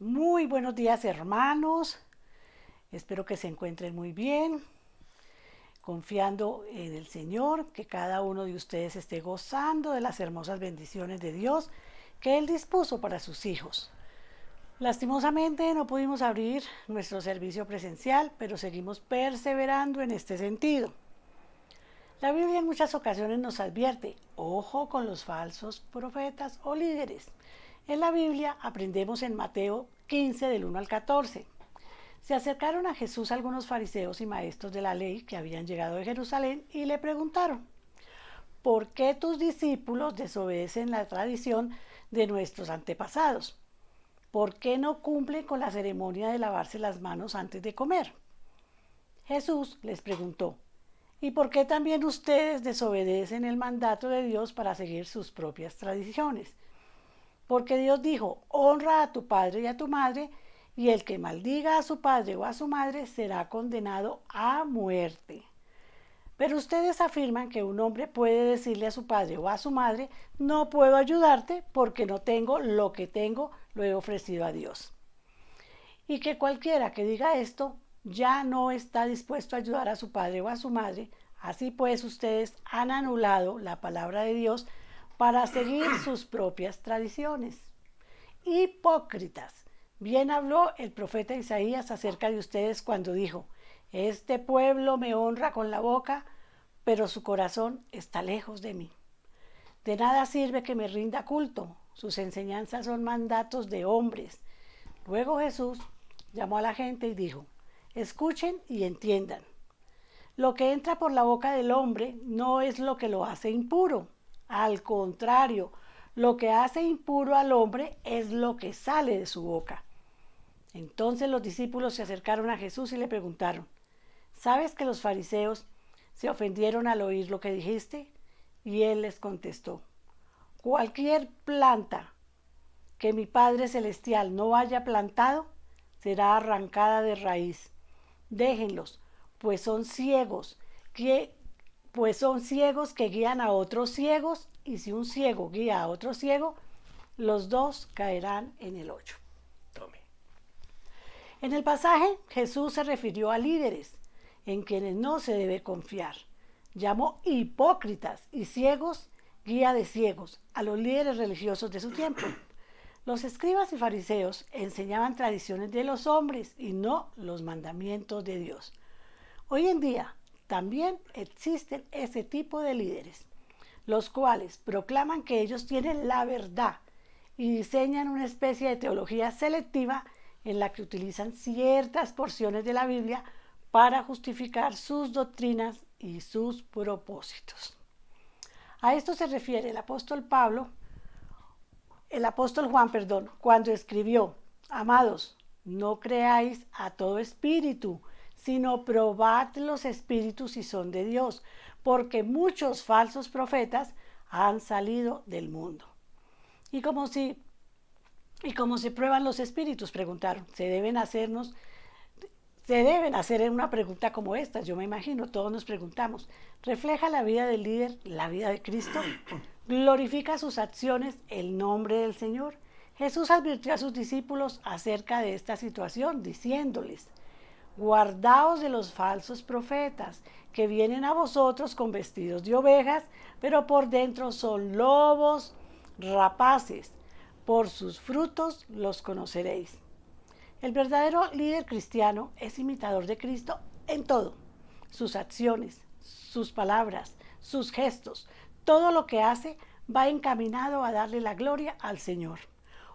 Muy buenos días, hermanos. Espero que se encuentren muy bien, confiando en el Señor, que cada uno de ustedes esté gozando de las hermosas bendiciones de Dios que Él dispuso para sus hijos. Lastimosamente no pudimos abrir nuestro servicio presencial, pero seguimos perseverando en este sentido. La Biblia en muchas ocasiones nos advierte, ojo con los falsos profetas o líderes. En la Biblia aprendemos en Mateo 15 del 1 al 14. Se acercaron a Jesús algunos fariseos y maestros de la ley que habían llegado de Jerusalén y le preguntaron, ¿por qué tus discípulos desobedecen la tradición de nuestros antepasados? ¿Por qué no cumplen con la ceremonia de lavarse las manos antes de comer? Jesús les preguntó, ¿y por qué también ustedes desobedecen el mandato de Dios para seguir sus propias tradiciones? Porque Dios dijo, honra a tu padre y a tu madre, y el que maldiga a su padre o a su madre será condenado a muerte. Pero ustedes afirman que un hombre puede decirle a su padre o a su madre, no puedo ayudarte porque no tengo lo que tengo, lo he ofrecido a Dios. Y que cualquiera que diga esto ya no está dispuesto a ayudar a su padre o a su madre. Así pues, ustedes han anulado la palabra de Dios para seguir sus propias tradiciones. Hipócritas. Bien habló el profeta Isaías acerca de ustedes cuando dijo, este pueblo me honra con la boca, pero su corazón está lejos de mí. De nada sirve que me rinda culto, sus enseñanzas son mandatos de hombres. Luego Jesús llamó a la gente y dijo, escuchen y entiendan. Lo que entra por la boca del hombre no es lo que lo hace impuro. Al contrario, lo que hace impuro al hombre es lo que sale de su boca. Entonces los discípulos se acercaron a Jesús y le preguntaron, ¿sabes que los fariseos se ofendieron al oír lo que dijiste? Y él les contestó, cualquier planta que mi Padre Celestial no haya plantado será arrancada de raíz. Déjenlos, pues son ciegos, que, pues son ciegos que guían a otros ciegos, y si un ciego guía a otro ciego, los dos caerán en el hoyo. Tome. En el pasaje, Jesús se refirió a líderes en quienes no se debe confiar. Llamó hipócritas y ciegos, guía de ciegos, a los líderes religiosos de su tiempo. Los escribas y fariseos enseñaban tradiciones de los hombres y no los mandamientos de Dios. Hoy en día también existen ese tipo de líderes, los cuales proclaman que ellos tienen la verdad y diseñan una especie de teología selectiva en la que utilizan ciertas porciones de la Biblia para justificar sus doctrinas y sus propósitos. A esto se refiere el apóstol Juan, cuando escribió, amados, no creáis a todo espíritu, sino probad los espíritus si son de Dios, porque muchos falsos profetas han salido del mundo. Y como se prueban los espíritus, preguntaron, se deben hacer una pregunta como esta, yo me imagino, todos nos preguntamos, ¿refleja la vida del líder la vida de Cristo? ¿Glorifica sus acciones el nombre del Señor? Jesús advirtió a sus discípulos acerca de esta situación, diciéndoles, guardaos de los falsos profetas, que vienen a vosotros con vestidos de ovejas, pero por dentro son lobos rapaces. Por sus frutos los conoceréis. El verdadero líder cristiano es imitador de Cristo en todo. Sus acciones, sus palabras, sus gestos, todo lo que hace va encaminado a darle la gloria al Señor.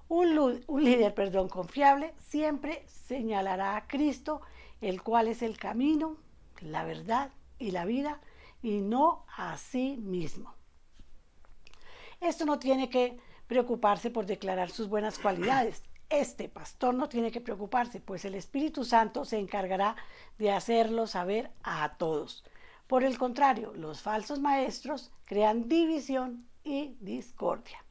Un líder confiable siempre señalará a Cristo, el cual es el camino, la verdad y la vida, y no a sí mismo. Esto no tiene que preocuparse por declarar sus buenas cualidades. Este pastor no tiene que preocuparse, pues el Espíritu Santo se encargará de hacerlo saber a todos. Por el contrario, los falsos maestros crean división y discordia.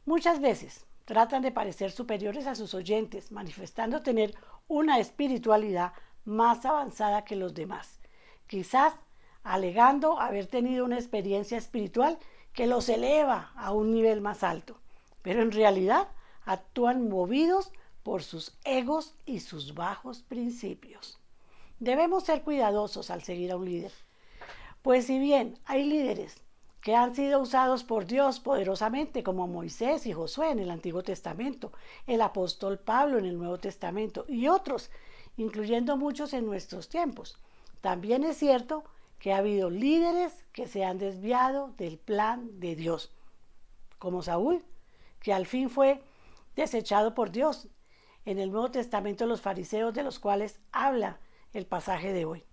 Muchas veces tratan de parecer superiores a sus oyentes, manifestando tener una espiritualidad más avanzada que los demás, quizás alegando haber tenido una experiencia espiritual que los eleva a un nivel más alto, pero en realidad actúan movidos por sus egos y sus bajos principios. Debemos ser cuidadosos al seguir a un líder, pues si bien hay líderes que han sido usados por Dios poderosamente, como Moisés y Josué en el Antiguo Testamento, el apóstol Pablo en el Nuevo Testamento y otros, incluyendo muchos en nuestros tiempos, también es cierto que ha habido líderes que se han desviado del plan de Dios, como Saúl, que al fin fue desechado por Dios. En el Nuevo Testamento los fariseos, de los cuales habla el pasaje de hoy.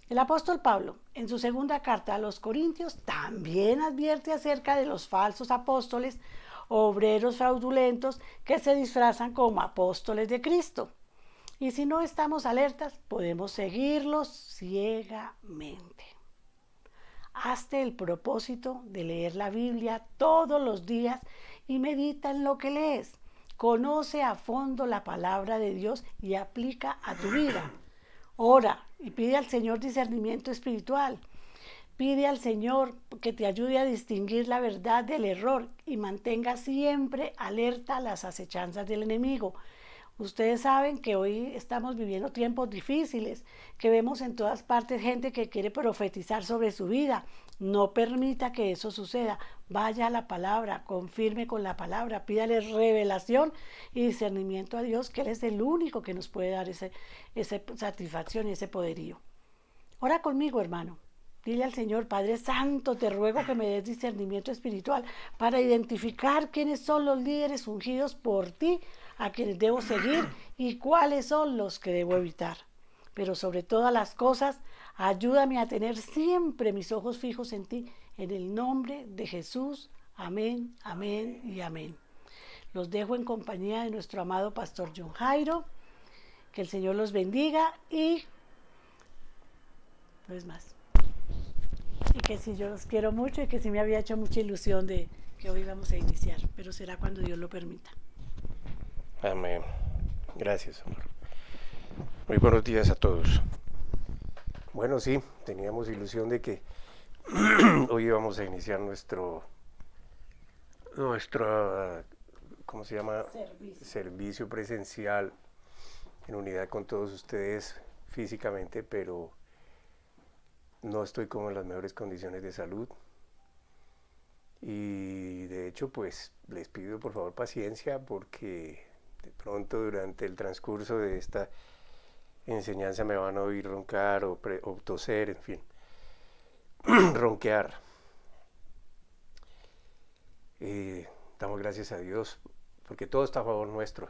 El apóstol Pablo, en su segunda carta a los Corintios, también advierte acerca de los falsos apóstoles, obreros fraudulentos que se disfrazan como apóstoles de Cristo. Y si no estamos alertas, podemos seguirlos ciegamente. Hazte el propósito de leer la Biblia todos los días y medita en lo que lees. Conoce a fondo la palabra de Dios y aplica a tu vida. Ora y pide al Señor discernimiento espiritual. Pide al Señor que te ayude a distinguir la verdad del error y mantenga siempre alerta a las acechanzas del enemigo. Ustedes saben que hoy estamos viviendo tiempos difíciles, que vemos en todas partes gente que quiere profetizar sobre su vida. No permita que eso suceda. Vaya a la palabra, confirme con la palabra, pídale revelación y discernimiento a Dios, que Él es el único que nos puede dar esa satisfacción y ese poderío. Ora conmigo, hermano. Dile al Señor: Padre Santo, te ruego que me des discernimiento espiritual para identificar quiénes son los líderes ungidos por ti, a quienes debo seguir y cuáles son los que debo evitar. Pero sobre todas las cosas, ayúdame a tener siempre mis ojos fijos en ti, en el nombre de Jesús. Amén, amén y amén. Los dejo en compañía de nuestro amado pastor John Jairo. Que el Señor los bendiga y no es más. Y que si yo los quiero mucho y que si me había hecho mucha ilusión de que hoy vamos a iniciar, pero será cuando Dios lo permita. Amén. Gracias, amor. Muy buenos días a todos. Bueno, sí, teníamos ilusión de que hoy íbamos a iniciar nuestro ¿cómo se llama? Servicio presencial en unidad con todos ustedes físicamente, pero no estoy como en las mejores condiciones de salud. Y de hecho, pues les pido por favor paciencia, porque de pronto durante el transcurso de esta enseñanza me van a oír roncar o toser, en fin, ronquear. Damos gracias a Dios porque todo está a favor nuestro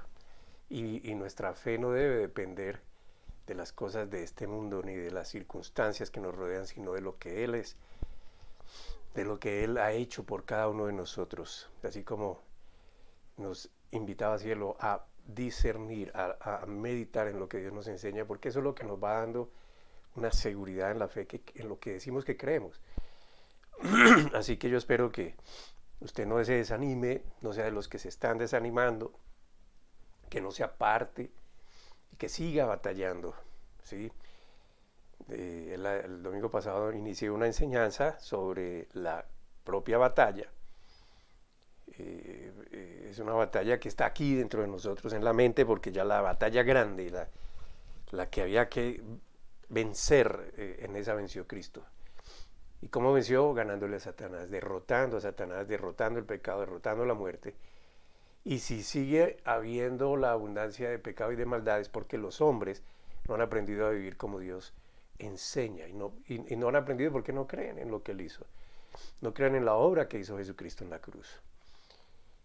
y nuestra fe no debe depender de las cosas de este mundo ni de las circunstancias que nos rodean, sino de lo que Él es, de lo que Él ha hecho por cada uno de nosotros, así como nos invitaba cielo a discernir, a meditar en lo que Dios nos enseña, porque eso es lo que nos va dando una seguridad en la fe, en lo que decimos que creemos. Así que yo espero que usted no se desanime, no sea de los que se están desanimando, que no se aparte y que siga batallando, ¿sí? El domingo pasado inicié una enseñanza sobre la propia batalla. Es una batalla que está aquí dentro de nosotros en la mente, porque ya la batalla grande, la que había que vencer, en esa venció Cristo. ¿Y cómo venció? Ganándole a Satanás, derrotando el pecado, derrotando la muerte. Y si sigue habiendo la abundancia de pecado y de maldades, porque los hombres no han aprendido a vivir como Dios enseña, y no han aprendido porque no creen en lo que Él hizo, no creen en la obra que hizo Jesucristo en la cruz.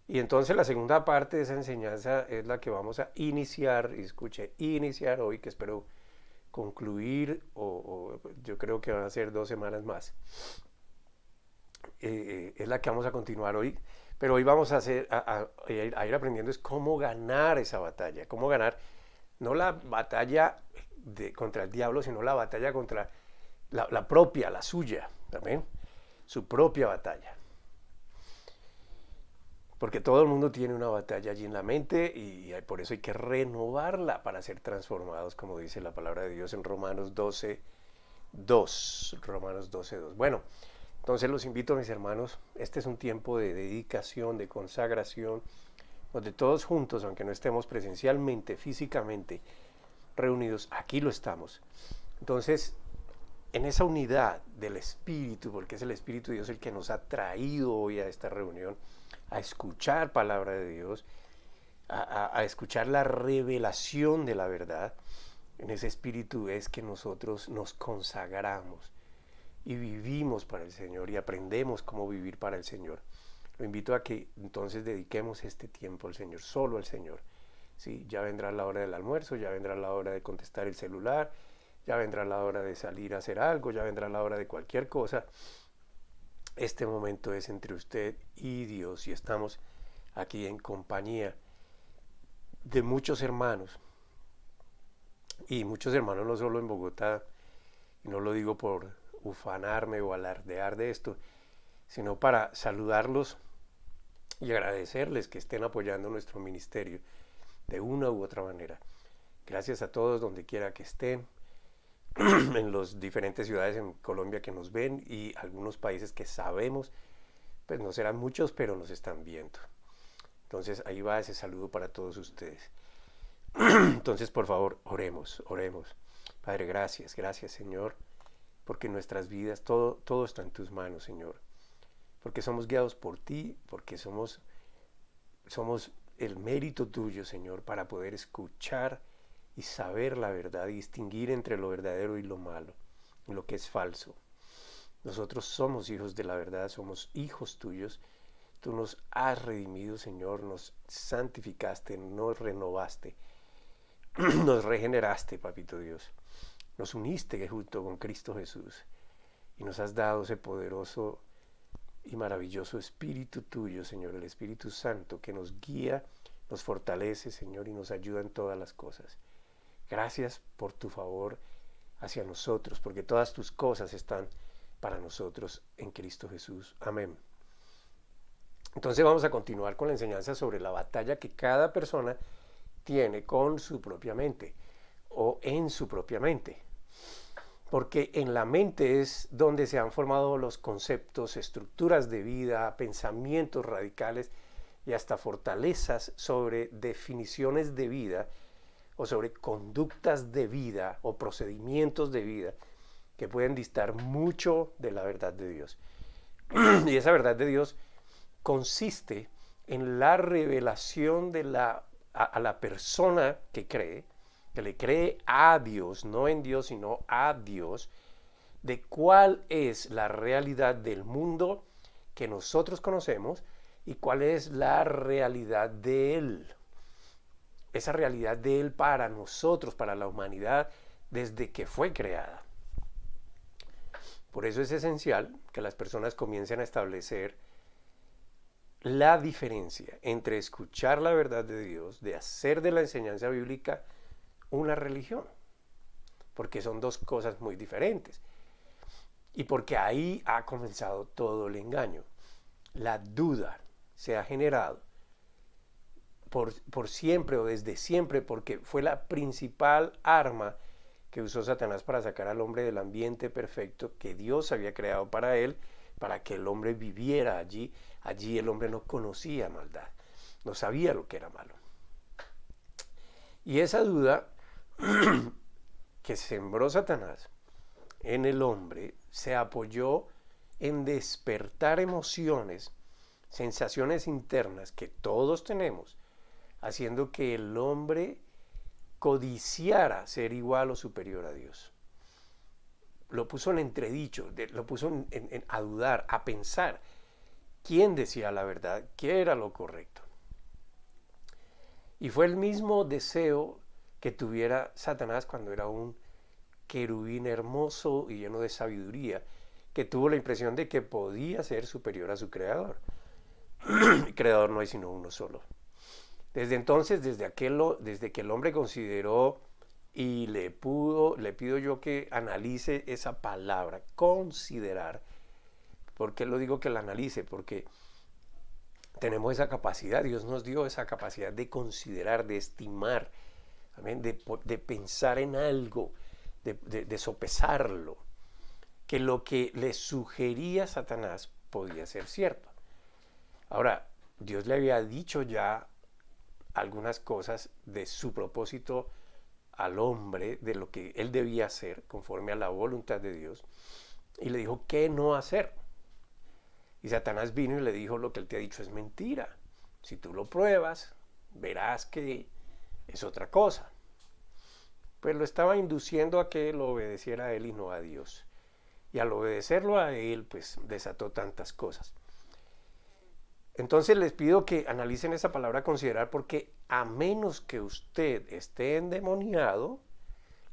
Y entonces la segunda parte de esa enseñanza es la que vamos a iniciar, y escuche, iniciar hoy, que espero concluir, o yo creo que van a ser 2 semanas más. Es la que vamos a continuar hoy, pero hoy vamos a ir aprendiendo es cómo ganar esa batalla, cómo ganar, no la batalla contra el diablo, sino la batalla contra la propia, la suya, ¿amén? Su propia batalla. Porque todo el mundo tiene una batalla allí en la mente y por eso hay que renovarla para ser transformados, como dice la palabra de Dios en Romanos 12:2. Romanos 12:2. Bueno, entonces los invito, mis hermanos, este es un tiempo de dedicación, de consagración, donde todos juntos, aunque no estemos presencialmente, físicamente reunidos, aquí lo estamos. Entonces, en esa unidad del Espíritu, porque es el Espíritu de Dios el que nos ha traído hoy a esta reunión, a escuchar palabra de Dios, a escuchar la revelación de la verdad, en ese Espíritu es que nosotros nos consagramos y vivimos para el Señor y aprendemos cómo vivir para el Señor. Lo invito a que entonces dediquemos este tiempo al Señor, solo al Señor. Sí, ya vendrá la hora del almuerzo, ya vendrá la hora de contestar el celular, ya vendrá la hora de salir a hacer algo, ya vendrá la hora de cualquier cosa. Este momento es entre usted y Dios y estamos aquí en compañía de muchos hermanos. Y muchos hermanos no solo en Bogotá, y no lo digo por ufanarme o alardear de esto, sino para saludarlos y agradecerles que estén apoyando nuestro ministerio de una u otra manera. Gracias a todos donde quiera que estén, en las diferentes ciudades en Colombia que nos ven y algunos países que sabemos, pues no serán muchos, pero nos están viendo. Entonces ahí va ese saludo para todos ustedes. Entonces, por favor, oremos. Padre, gracias Señor, porque nuestras vidas, todo está en tus manos, Señor. Porque somos guiados por ti, porque somos el mérito tuyo, Señor, para poder escuchar y saber la verdad y distinguir entre lo verdadero y lo malo, y lo que es falso. Nosotros somos hijos de la verdad, somos hijos tuyos. Tú nos has redimido, Señor, nos santificaste, nos renovaste, nos regeneraste, Papito Dios. Nos uniste junto con Cristo Jesús y nos has dado ese poderoso y maravilloso Espíritu tuyo, Señor, el Espíritu Santo, que nos guía, nos fortalece, Señor, y nos ayuda en todas las cosas. Gracias por tu favor hacia nosotros, porque todas tus cosas están para nosotros en Cristo Jesús. Amén. Entonces vamos a continuar con la enseñanza sobre la batalla que cada persona tiene con su propia mente o en su propia mente. Porque en la mente es donde se han formado los conceptos, estructuras de vida, pensamientos radicales y hasta fortalezas sobre definiciones de vida o sobre conductas de vida o procedimientos de vida que pueden distar mucho de la verdad de Dios. Y esa verdad de Dios consiste en la revelación a la persona que le cree a Dios, no en Dios, sino a Dios, de cuál es la realidad del mundo que nosotros conocemos y cuál es la realidad de Él. Esa realidad de Él para nosotros, para la humanidad, desde que fue creada. Por eso es esencial que las personas comiencen a establecer la diferencia entre escuchar la verdad de Dios, de hacer de la enseñanza bíblica una religión, porque son dos cosas muy diferentes. Y porque ahí ha comenzado todo el engaño. La duda se ha generado por siempre o desde siempre, porque fue la principal arma que usó Satanás para sacar al hombre del ambiente perfecto que Dios había creado para él, para que el hombre viviera allí. Allí el hombre no conocía maldad, no sabía lo que era malo. Y esa duda que sembró Satanás en el hombre se apoyó en despertar emociones, sensaciones internas que todos tenemos, haciendo que el hombre codiciara ser igual o superior a Dios. Lo puso en entredicho, lo puso a dudar, a pensar quién decía la verdad, qué era lo correcto. Y fue el mismo deseo que tuviera Satanás cuando era un querubín hermoso y lleno de sabiduría, que tuvo la impresión de que podía ser superior a su creador. El creador no hay sino uno solo. Desde entonces, desde que el hombre consideró, y le pido yo que analice esa palabra, considerar. ¿Por qué lo digo que la analice? Porque tenemos esa capacidad, Dios nos dio esa capacidad de considerar, de estimar, ¿amén? De pensar en algo, de sopesarlo, que lo que le sugería Satanás podía ser cierto. Ahora, Dios le había dicho ya algunas cosas de su propósito al hombre, de lo que él debía hacer conforme a la voluntad de Dios, y le dijo qué no hacer. Y Satanás vino y le dijo: lo que él te ha dicho es mentira. Si tú lo pruebas, verás que es otra cosa. Pues lo estaba induciendo a que lo obedeciera a él y no a Dios. Y al obedecerlo a él, pues desató tantas cosas. Entonces les pido que analicen esa palabra considerar, porque a menos que usted esté endemoniado,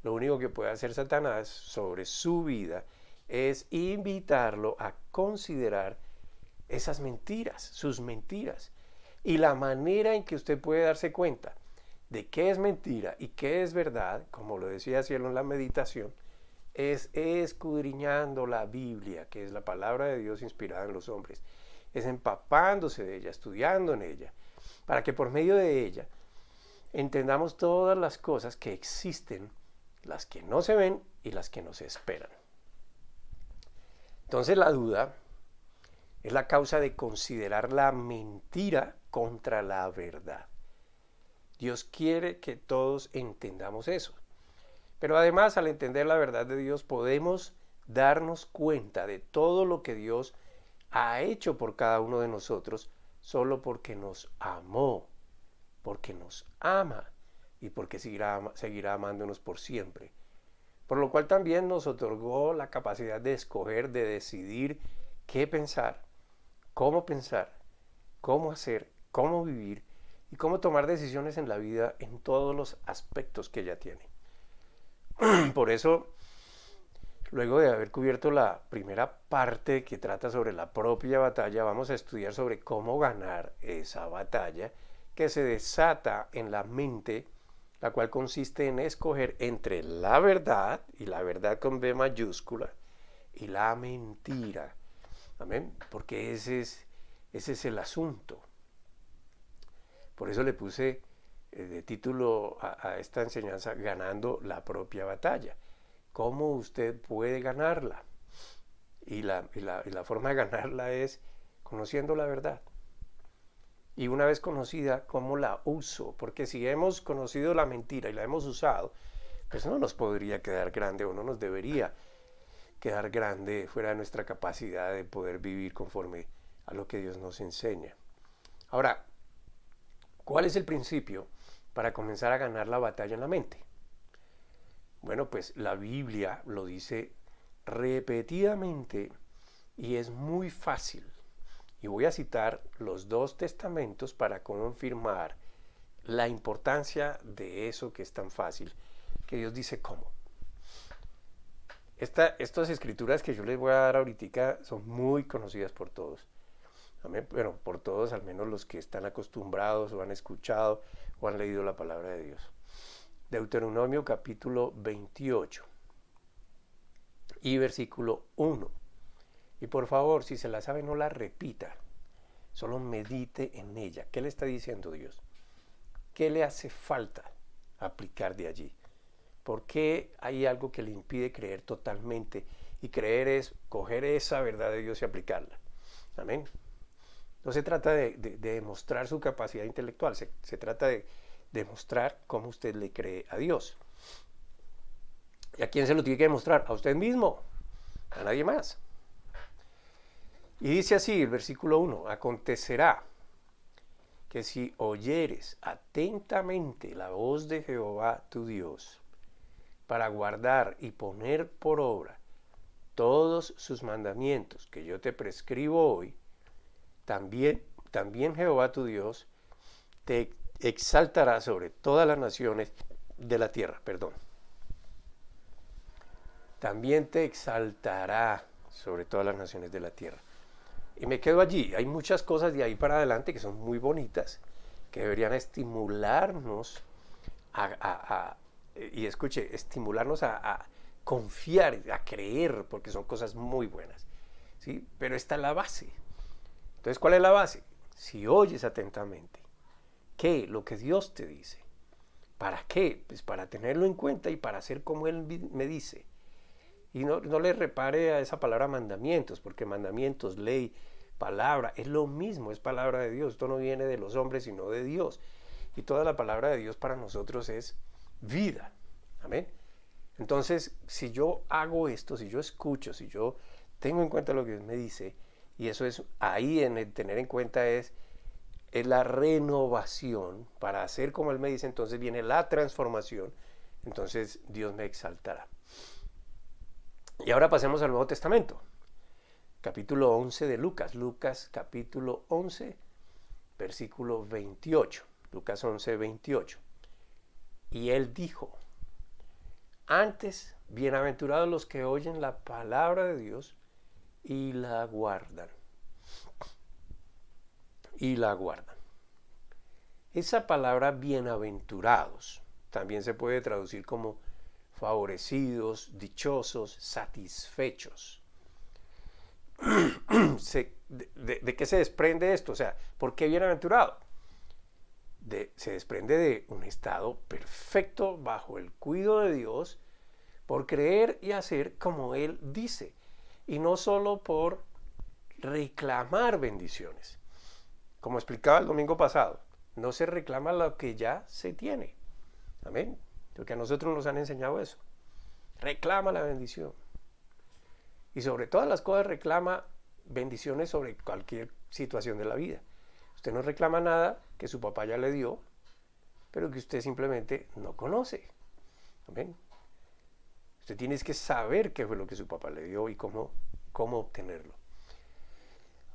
lo único que puede hacer Satanás sobre su vida es invitarlo a considerar esas mentiras, sus mentiras. Y la manera en que usted puede darse cuenta de qué es mentira y qué es verdad, como lo decía Cielo en la meditación, es escudriñando la Biblia, que es la palabra de Dios inspirada en los hombres. Es empapándose de ella, estudiando en ella, para que por medio de ella entendamos todas las cosas que existen, las que no se ven y las que no se esperan. Entonces la duda es la causa de considerar la mentira contra la verdad. Dios quiere que todos entendamos eso. Pero además, al entender la verdad de Dios, podemos darnos cuenta de todo lo que Dios ha hecho por cada uno de nosotros, solo porque nos amó, porque nos ama y porque seguirá amándonos por siempre. Por lo cual también nos otorgó la capacidad de escoger, de decidir qué pensar, cómo hacer, cómo vivir y cómo tomar decisiones en la vida en todos los aspectos que ella tiene. Por eso, luego de haber cubierto la primera parte que trata sobre la propia batalla, vamos a estudiar sobre cómo ganar esa batalla que se desata en la mente, la cual consiste en escoger entre la verdad, y la verdad con B mayúscula, y la mentira. Amén, porque ese es el asunto. Por eso le puse de título a esta enseñanza: ganando la propia batalla. ¿Cómo usted puede ganarla? Y la forma de ganarla es conociendo la verdad. Y una vez conocida, ¿cómo la uso? Porque si hemos conocido la mentira y la hemos usado, pues no nos podría quedar grande, o no nos debería quedar grande fuera de nuestra capacidad de poder vivir conforme a lo que Dios nos enseña. Ahora, ¿cuál es el principio para comenzar a ganar la batalla en la mente? Bueno, pues la Biblia lo dice repetidamente y es muy fácil. Y voy a citar los dos testamentos para confirmar la importancia de eso que es tan fácil, que Dios dice cómo. Estas escrituras que yo les voy a dar ahorita son muy conocidas por todos. Bueno, por todos, al menos los que están acostumbrados o han escuchado o han leído la palabra de Dios. Deuteronomio capítulo 28 y versículo 1. Y por favor, si se la sabe, no la repita, solo medite en ella. ¿Qué le está diciendo Dios? ¿Qué le hace falta aplicar de allí? ¿Por qué hay algo que le impide creer totalmente? Y creer es coger esa verdad de Dios y aplicarla. Amén. No se trata de demostrar su capacidad intelectual, se trata de demostrar cómo usted le cree a Dios. ¿Y a quién se lo tiene que demostrar? A usted mismo, a nadie más. Y dice así el versículo 1: acontecerá que si oyeres atentamente la voz de Jehová tu Dios, para guardar y poner por obra todos sus mandamientos que yo te prescribo hoy, también Jehová tu Dios te exaltará sobre todas las naciones de la tierra. También te exaltará sobre todas las naciones de la tierra. Y me quedo allí. Hay muchas cosas de ahí para adelante que son muy bonitas, que deberían estimularnos estimularnos a confiar, a creer, porque son cosas muy buenas, ¿sí? Pero esta es la base. Entonces, ¿cuál es la base? Si oyes atentamente, ¿qué? Lo que Dios te dice. ¿Para qué? Pues para tenerlo en cuenta y para hacer como Él me dice. Y no le repare a esa palabra mandamientos, porque mandamientos, ley, palabra, es lo mismo, es palabra de Dios. Esto no viene de los hombres, sino de Dios. y toda la palabra de Dios para nosotros es vida. Amén. Entonces, si yo hago esto, si yo escucho, si yo tengo en cuenta lo que Dios me dice, y eso es ahí en el tener en cuenta es la renovación para hacer como Él me dice, entonces viene la transformación, entonces Dios me exaltará. Y ahora pasemos al Nuevo Testamento, capítulo 11 de Lucas, Lucas capítulo 11, versículo 28, Lucas 11, 28. Y Él dijo, antes, bienaventurados los que oyen la palabra de Dios y la guardan. Y la guardan. Esa palabra bienaventurados también se puede traducir como favorecidos, dichosos, satisfechos. ¿De qué se desprende esto? O sea, ¿por qué bienaventurado? Se desprende de un estado perfecto bajo el cuidado de Dios por creer y hacer como Él dice. Y no solo por reclamar bendiciones. Como explicaba el domingo pasado, no se reclama lo que ya se tiene. Amén. Porque a nosotros nos han enseñado eso. Reclama la bendición. Y sobre todas las cosas reclama bendiciones sobre cualquier situación de la vida. Usted no reclama nada que su papá ya le dio, pero que usted simplemente no conoce. Amén. Usted tiene que saber qué fue lo que su papá le dio y cómo obtenerlo.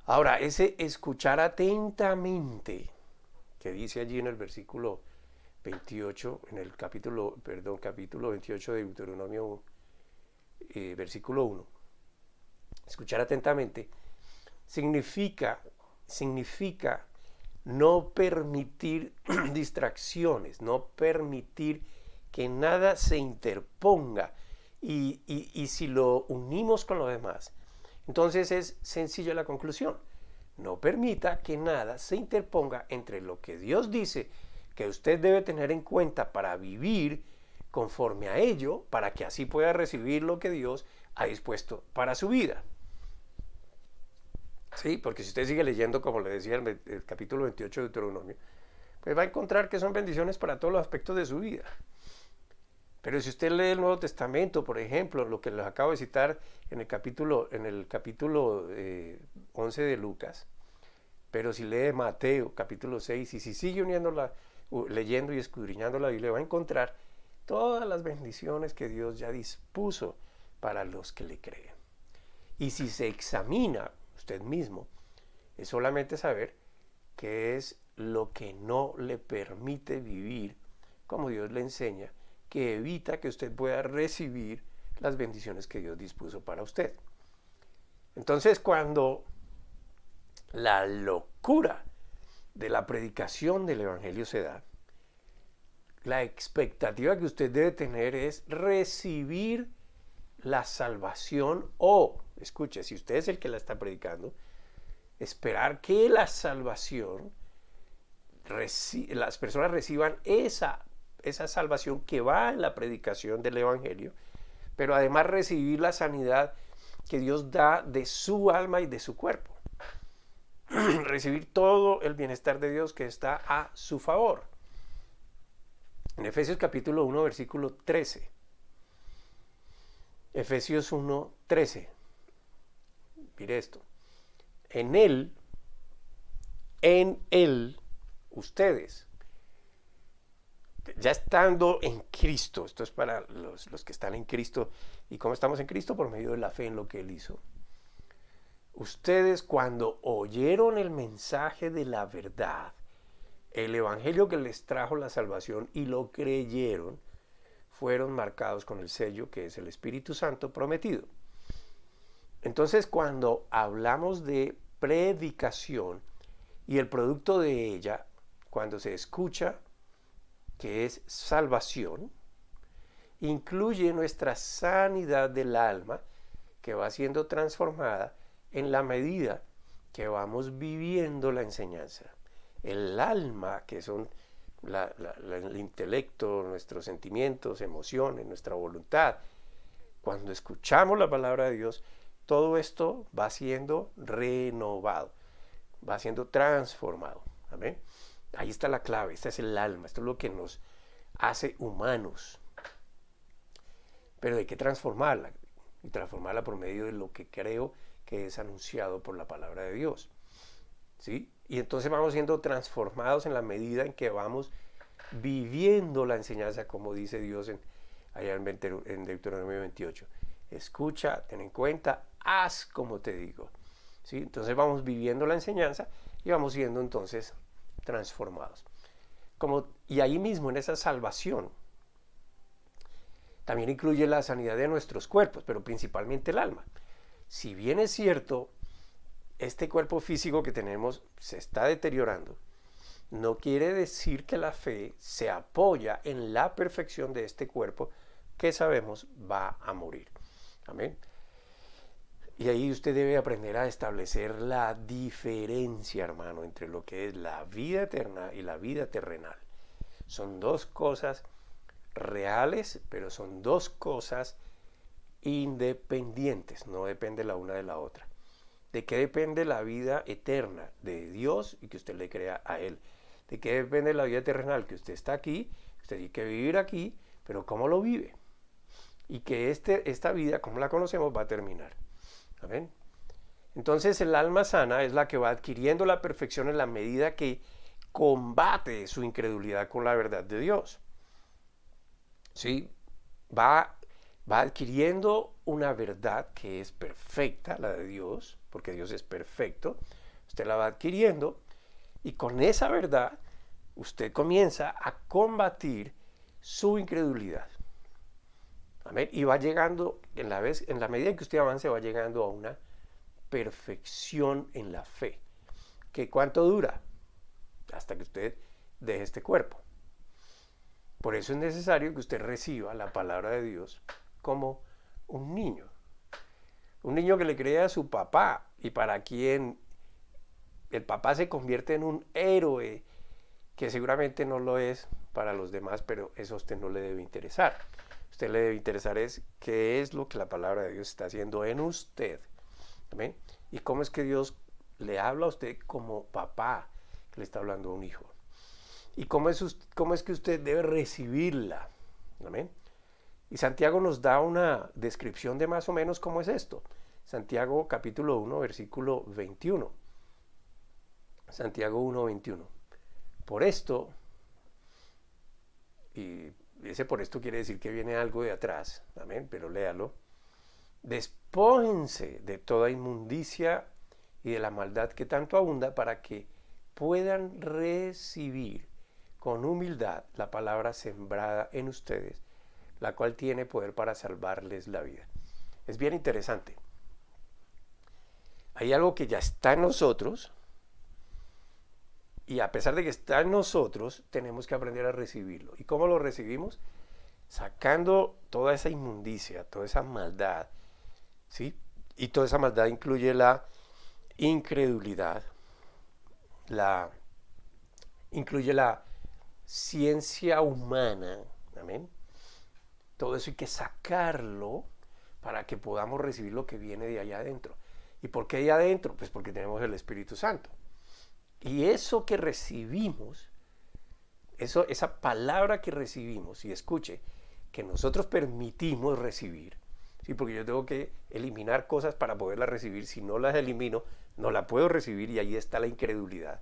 Ahora, ese escuchar atentamente, que dice allí en el versículo 28, en el capítulo 28 de Deuteronomio, versículo 1. Escuchar atentamente significa no permitir distracciones, no permitir que nada se interponga. Y si lo unimos con lo demás, entonces es sencilla la conclusión. No permita que nada se interponga entre lo que Dios dice que usted debe tener en cuenta para vivir conforme a ello, para que así pueda recibir lo que Dios ha dispuesto para su vida. Sí, porque si usted sigue leyendo, como le decía, el capítulo 28 de Deuteronomio, pues va a encontrar que son bendiciones para todos los aspectos de su vida. Pero si usted lee el Nuevo Testamento, por ejemplo, lo que les acabo de citar en el capítulo 11 de Lucas, pero si lee Mateo, capítulo 6, y si sigue leyendo y escudriñando la Biblia, va a encontrar todas las bendiciones que Dios ya dispuso para los que le creen. Y si se examina usted mismo, es solamente saber qué es lo que no le permite vivir como Dios le enseña, que evita que usted pueda recibir las bendiciones que Dios dispuso para usted. Entonces, cuando la locura de la predicación del Evangelio se da, la expectativa que usted debe tener es recibir la salvación o, escuche, si usted es el que la está predicando, esperar que la salvación, las personas reciban esa salvación que va en la predicación del Evangelio, pero además recibir la sanidad que Dios da de su alma y de su cuerpo. Recibir todo el bienestar de Dios que está a su favor. En Efesios capítulo 1, versículo 13. Efesios 1, 13. Mire esto. En Él, ustedes, ya estando en Cristo, esto es para los que están en Cristo, ¿y cómo estamos en Cristo? Por medio de la fe en lo que Él hizo. Ustedes, cuando oyeron el mensaje de la verdad, el evangelio que les trajo la salvación y lo creyeron, fueron marcados con el sello que es el Espíritu Santo prometido. Entonces, cuando hablamos de predicación y el producto de ella, cuando se escucha que es salvación, incluye nuestra sanidad del alma, que va siendo transformada en la medida que vamos viviendo la enseñanza. El alma, que son el intelecto, nuestros sentimientos, emociones, nuestra voluntad. Cuando escuchamos la palabra de Dios, todo esto va siendo renovado, va siendo transformado. Amén. Ahí está la clave, esta es el alma, esto es lo que nos hace humanos. Pero hay que transformarla, y transformarla por medio de lo que creo que es anunciado por la palabra de Dios. ¿Sí? Y entonces vamos siendo transformados en la medida en que vamos viviendo la enseñanza, como dice Dios allá en Deuteronomio 28. Escucha, ten en cuenta, haz como te digo. ¿Sí? Entonces vamos viviendo la enseñanza y vamos siendo entonces transformados. Y ahí mismo en esa salvación también incluye la sanidad de nuestros cuerpos, pero principalmente el alma. Si bien es cierto, este cuerpo físico que tenemos se está deteriorando, no quiere decir que la fe se apoya en la perfección de este cuerpo que sabemos va a morir. Amén. Y ahí usted debe aprender a establecer la diferencia, hermano, entre lo que es la vida eterna y la vida terrenal. Son dos cosas reales, pero son dos cosas independientes, no depende la una de la otra. ¿De qué depende la vida eterna? De Dios y que usted le crea a Él. ¿De qué depende la vida terrenal? Que usted está aquí, usted tiene que vivir aquí, pero ¿cómo lo vive? Y que esta vida, como la conocemos, va a terminar. ¿Amén? Entonces el alma sana es la que va adquiriendo la perfección en la medida que combate su incredulidad con la verdad de Dios. ¿Sí? Va adquiriendo una verdad que es perfecta, la de Dios, porque Dios es perfecto. Usted la va adquiriendo y con esa verdad usted comienza a combatir su incredulidad. Amén. Y va llegando, en la medida en que usted avance, va llegando a una perfección en la fe. ¿Que cuánto dura? Hasta que usted deje este cuerpo. Por eso es necesario que usted reciba la palabra de Dios como un niño. Un niño que le cree a su papá y para quien el papá se convierte en un héroe, que seguramente no lo es para los demás, pero eso a usted no le debe interesar. A usted le debe interesar es qué es lo que la palabra de Dios está haciendo en usted. ¿Amén? Y cómo es que Dios le habla a usted como papá que le está hablando a un hijo. Y cómo es que usted debe recibirla. ¿Amén? Y Santiago nos da una descripción de más o menos cómo es esto. Santiago capítulo 1, versículo 21. Santiago 1, 21. Por esto, y ese por esto quiere decir que viene algo de atrás, amén, pero léalo. Despójense de toda inmundicia y de la maldad que tanto abunda para que puedan recibir con humildad la palabra sembrada en ustedes, la cual tiene poder para salvarles la vida. Es bien interesante. Hay algo que ya está en nosotros y a pesar de que está en nosotros, tenemos que aprender a recibirlo. ¿Y cómo lo recibimos? Sacando toda esa inmundicia, toda esa maldad, ¿sí? Y toda esa maldad incluye la incredulidad, incluye la ciencia humana, amén. Todo eso hay que sacarlo para que podamos recibir lo que viene de allá adentro. ¿Y por qué allá adentro? Pues porque tenemos el Espíritu Santo. Y eso que recibimos, esa palabra que recibimos, y escuche, que nosotros permitimos recibir, ¿sí? Porque yo tengo que eliminar cosas para poderlas recibir. Si no las elimino, no la puedo recibir y ahí está la incredulidad.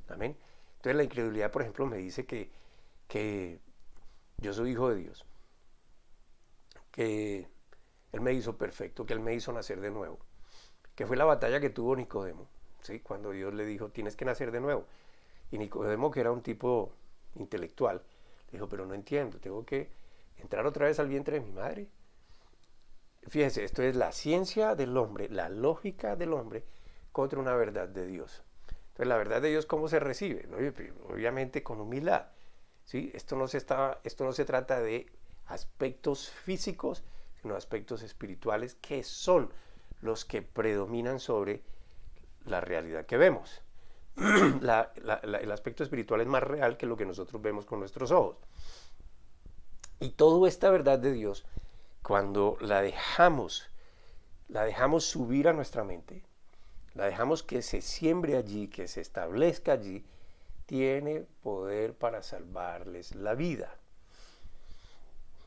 Amén. Entonces la incredulidad, por ejemplo, me dice que yo soy hijo de Dios, que Él me hizo perfecto, que Él me hizo nacer de nuevo, que fue la batalla que tuvo Nicodemo, ¿sí? Cuando Dios le dijo, tienes que nacer de nuevo. Y Nicodemo, que era un tipo intelectual, le dijo, pero no entiendo, tengo que entrar otra vez al vientre de mi madre. Fíjense, esto es la ciencia del hombre, la lógica del hombre contra una verdad de Dios. Entonces, la verdad de Dios, ¿cómo se recibe? Obviamente con humildad. ¿Sí? Esto no se trata de aspectos físicos, sino aspectos espirituales que son los que predominan sobre la realidad que vemos. El aspecto espiritual es más real que lo que nosotros vemos con nuestros ojos. Y toda esta verdad de Dios, cuando la dejamos subir a nuestra mente, la dejamos que se siembre allí, que se establezca allí, tiene poder para salvarles la vida.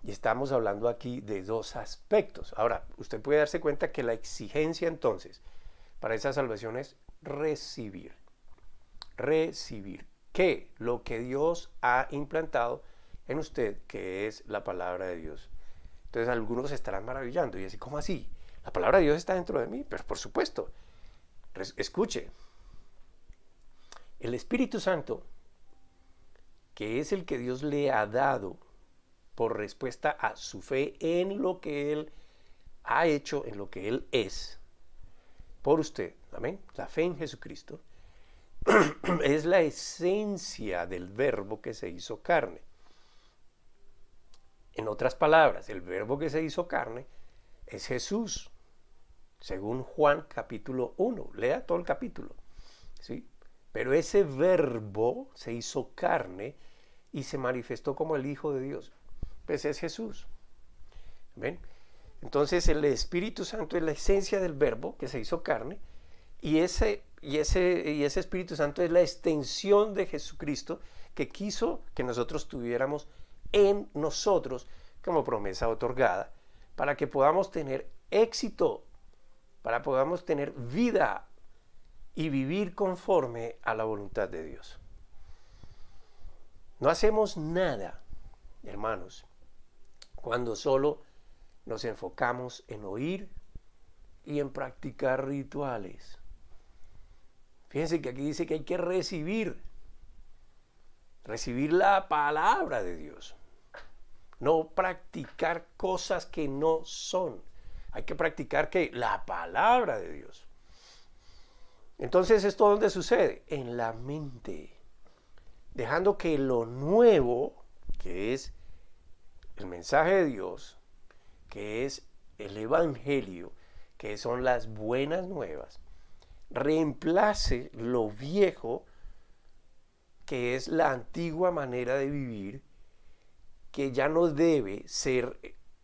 Y estamos hablando aquí de dos aspectos. Ahora, usted puede darse cuenta que la exigencia entonces para esa salvación es recibir. Recibir. ¿Qué? Lo que Dios ha implantado en usted, que es la palabra de Dios. Entonces algunos se estarán maravillando y así, ¿cómo así? La palabra de Dios está dentro de mí, pero por supuesto. Escuche, el Espíritu Santo, que es el que Dios le ha dado por respuesta a su fe en lo que Él ha hecho, en lo que Él es, por usted, amén, la fe en Jesucristo, es la esencia del verbo que se hizo carne. En otras palabras, el verbo que se hizo carne es Jesús, según Juan capítulo 1, lea todo el capítulo, ¿sí? Pero ese verbo se hizo carne y se manifestó como el Hijo de Dios. Pues es Jesús. ¿Ven? Entonces el Espíritu Santo es la esencia del verbo que se hizo carne y ese Espíritu Santo es la extensión de Jesucristo que quiso que nosotros tuviéramos en nosotros como promesa otorgada para que podamos tener éxito, para que podamos tener vida y vivir conforme a la voluntad de Dios. No hacemos nada, hermanos, cuando solo nos enfocamos en oír y en practicar rituales. Fíjense que aquí dice que hay que recibir la palabra de Dios, no practicar cosas que no son. Hay que practicar ¿qué? La palabra de Dios. Entonces, ¿esto dónde sucede? En la mente, dejando que lo nuevo, que es el mensaje de Dios, que es el evangelio, que son las buenas nuevas, reemplace lo viejo, que es la antigua manera de vivir, que ya no debe ser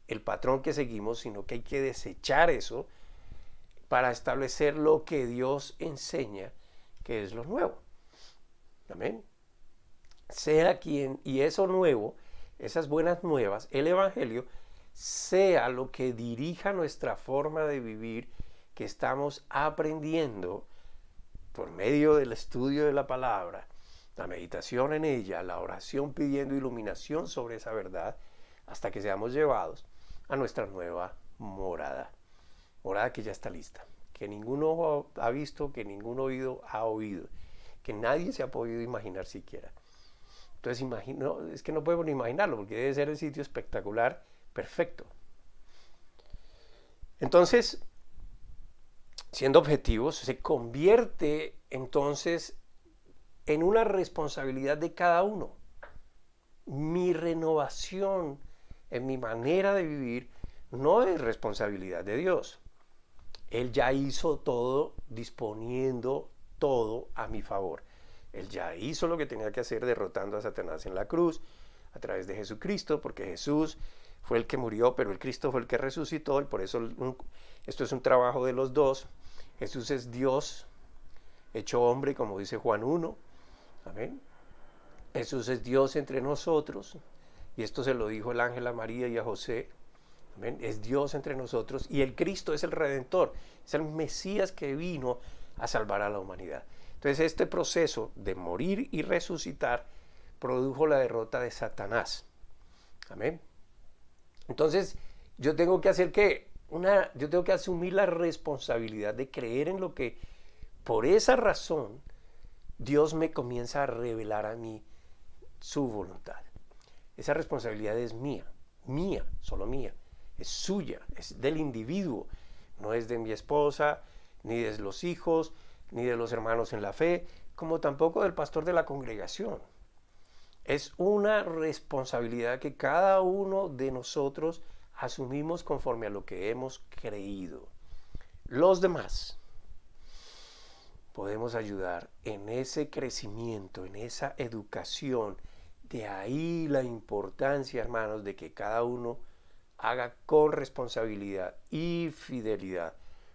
el patrón que seguimos, sino que hay que desechar eso para establecer lo que Dios enseña, que es lo nuevo. Amén. Sea quien, y eso nuevo, esas buenas nuevas, el evangelio, sea lo que dirija nuestra forma de vivir que estamos aprendiendo por medio del estudio de la palabra, la meditación en ella, la oración pidiendo iluminación sobre esa verdad, hasta que seamos llevados a nuestra nueva morada. Morada que ya está lista, que ningún ojo ha visto, que ningún oído ha oído, que nadie se ha podido imaginar siquiera. Entonces, es que no podemos ni imaginarlo, porque debe ser el sitio espectacular, perfecto. Entonces, siendo objetivos, se convierte entonces en una responsabilidad de cada uno. Mi renovación en mi manera de vivir no es responsabilidad de Dios. Él ya hizo todo, disponiendo todo a mi favor. Él ya hizo lo que tenía que hacer derrotando a Satanás en la cruz a través de Jesucristo, porque Jesús fue el que murió, pero el Cristo fue el que resucitó, y por eso esto es un trabajo de los dos. Jesús es Dios hecho hombre, como dice Juan 1. Amén. Jesús es Dios entre nosotros, y esto se lo dijo el ángel a María y a José. Amén. Es Dios entre nosotros, y el Cristo es el Redentor, es el Mesías que vino a salvar a la humanidad. Entonces este proceso de morir y resucitar produjo la derrota de Satanás. Amén. Entonces yo tengo que hacer yo tengo que asumir la responsabilidad de creer en lo que por esa razón Dios me comienza a revelar a mí su voluntad. Esa responsabilidad es mía, solo mía, es suya, es del individuo, no es de mi esposa, ni de los hijos, ni de los hermanos en la fe, como tampoco del pastor de la congregación. Es una responsabilidad que cada uno de nosotros asumimos conforme a lo que hemos creído. Los demás podemos ayudar en ese crecimiento, en esa educación. De ahí la importancia, hermanos, de que cada uno haga con responsabilidad y fidelidad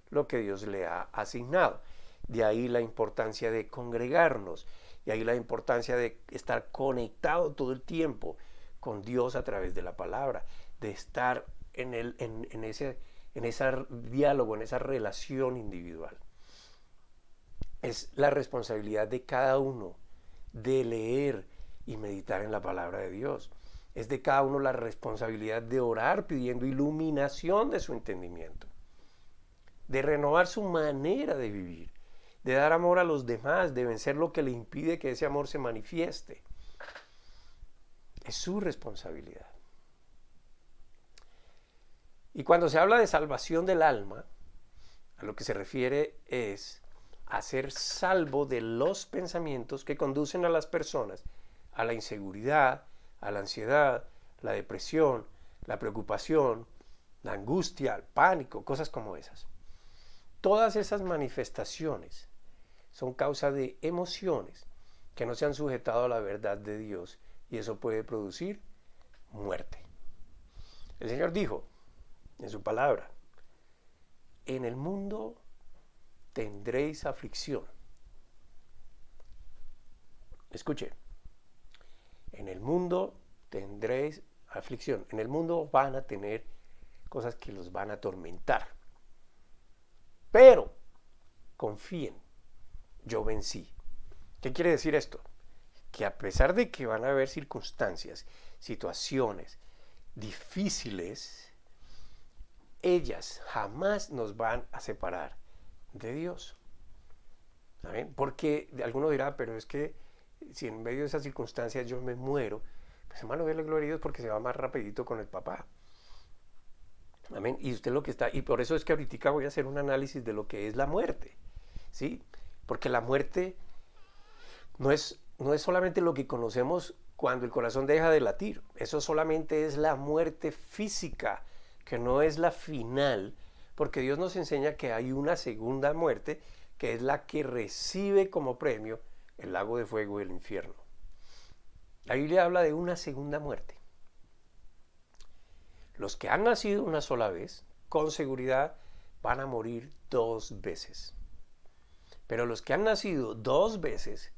lo que Dios le ha asignado. De ahí la importancia de congregarnos. Y ahí la importancia de estar conectado todo el tiempo con Dios a través de la palabra, de estar en ese diálogo, en esa relación individual. Es la responsabilidad de cada uno de leer y meditar en la palabra de Dios. Es de cada uno la responsabilidad de orar pidiendo iluminación de su entendimiento, de renovar su manera de vivir, de dar amor a los demás, de vencer lo que le impide que ese amor se manifieste. Es su responsabilidad. Y cuando se habla de salvación del alma, a lo que se refiere es a ser salvo de los pensamientos que conducen a las personas a la inseguridad, a la ansiedad, la depresión, la preocupación, la angustia, el pánico, cosas como esas. Todas esas manifestaciones son causa de emociones que no se han sujetado a la verdad de Dios, y eso puede producir muerte. El Señor dijo en su palabra: en el mundo tendréis aflicción. Escuche, en el mundo tendréis aflicción. En el mundo van a tener cosas que los van a atormentar. Pero confíen, yo vencí. ¿Qué quiere decir esto? Que a pesar de que van a haber circunstancias, situaciones difíciles, ellas jamás nos van a separar de Dios. ¿Saben? Porque alguno dirá, pero es que si en medio de esas circunstancias yo me muero, pues hermano, déle gloria a Dios porque se va más rapidito con el papá. Amén. Y usted lo que está, y por eso es que ahorita voy a hacer un análisis de lo que es la muerte, ¿sí? Porque la muerte no es solamente lo que conocemos cuando el corazón deja de latir. Eso solamente es la muerte física, que no es la final, porque Dios nos enseña que hay una segunda muerte, que es la que recibe como premio el lago de fuego y el infierno. La Biblia habla de una segunda muerte. Los que han nacido una sola vez, con seguridad, van a morir 2 veces. Pero los que han nacido 2 veces,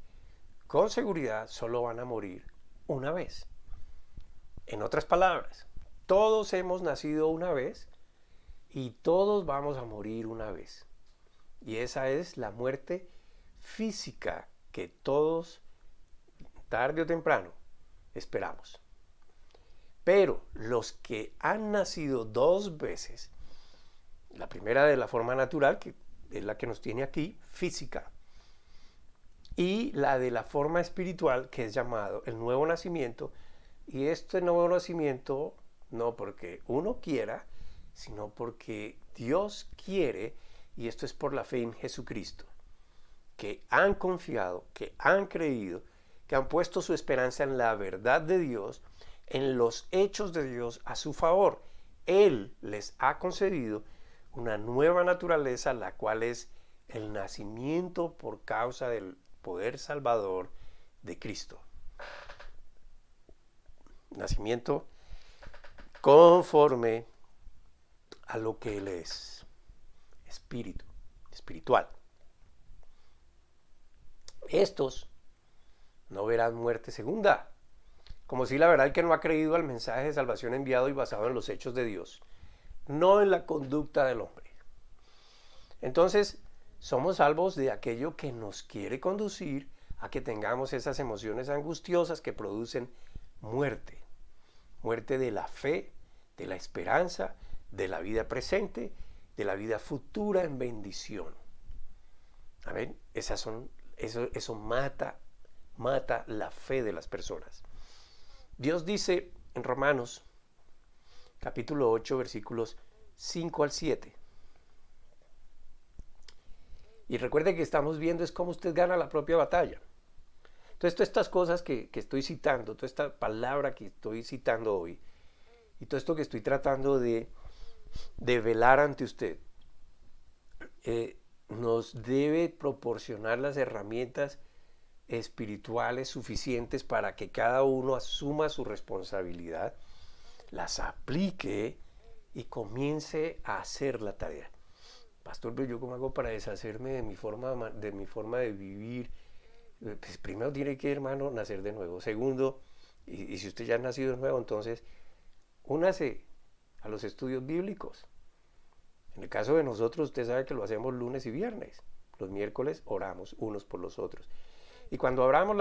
con seguridad, solo van a morir una vez. En otras palabras, todos hemos nacido una vez y todos vamos a morir una vez. Y esa es la muerte física que todos, tarde o temprano, esperamos. Pero los que han nacido 2 veces, la primera de la forma natural, que es la que nos tiene aquí, física, y la de la forma espiritual, que es llamado el nuevo nacimiento. Y este nuevo nacimiento no porque uno quiera, sino porque Dios quiere, y esto es por la fe en Jesucristo, que han confiado, que han creído, que han puesto su esperanza en la verdad de Dios, en los hechos de Dios a su favor. Él les ha concedido una nueva naturaleza, la cual es el nacimiento por causa del poder salvador de Cristo. Nacimiento conforme a lo que Él es, espíritu, espiritual. Estos no verán muerte segunda, como si la verdad el que no ha creído al mensaje de salvación enviado y basado en los hechos de Dios, no en la conducta del hombre. Entonces, somos salvos de aquello que nos quiere conducir a que tengamos esas emociones angustiosas que producen muerte. Muerte de la fe, de la esperanza, de la vida presente, de la vida futura en bendición. ¿Saben? Eso mata la fe de las personas. Dios dice en Romanos capítulo 8 versículos 5 al 7. Y recuerde que estamos viendo es cómo usted gana la propia batalla. Entonces, todas estas cosas que estoy citando, toda esta palabra que estoy citando hoy, y todo esto que estoy tratando de velar ante usted, nos debe proporcionar las herramientas espirituales suficientes para que cada uno asuma su responsabilidad, las aplique y comience a hacer la tarea. Pastor, pero ¿yo cómo hago para deshacerme de mi forma de vivir Pues primero tiene que, hermano, nacer de nuevo. Segundo, y si usted ya ha nacido de nuevo, entonces únase a los estudios bíblicos. En el caso de nosotros, usted sabe que lo hacemos lunes y viernes. Los miércoles oramos unos por los otros. Y cuando abramos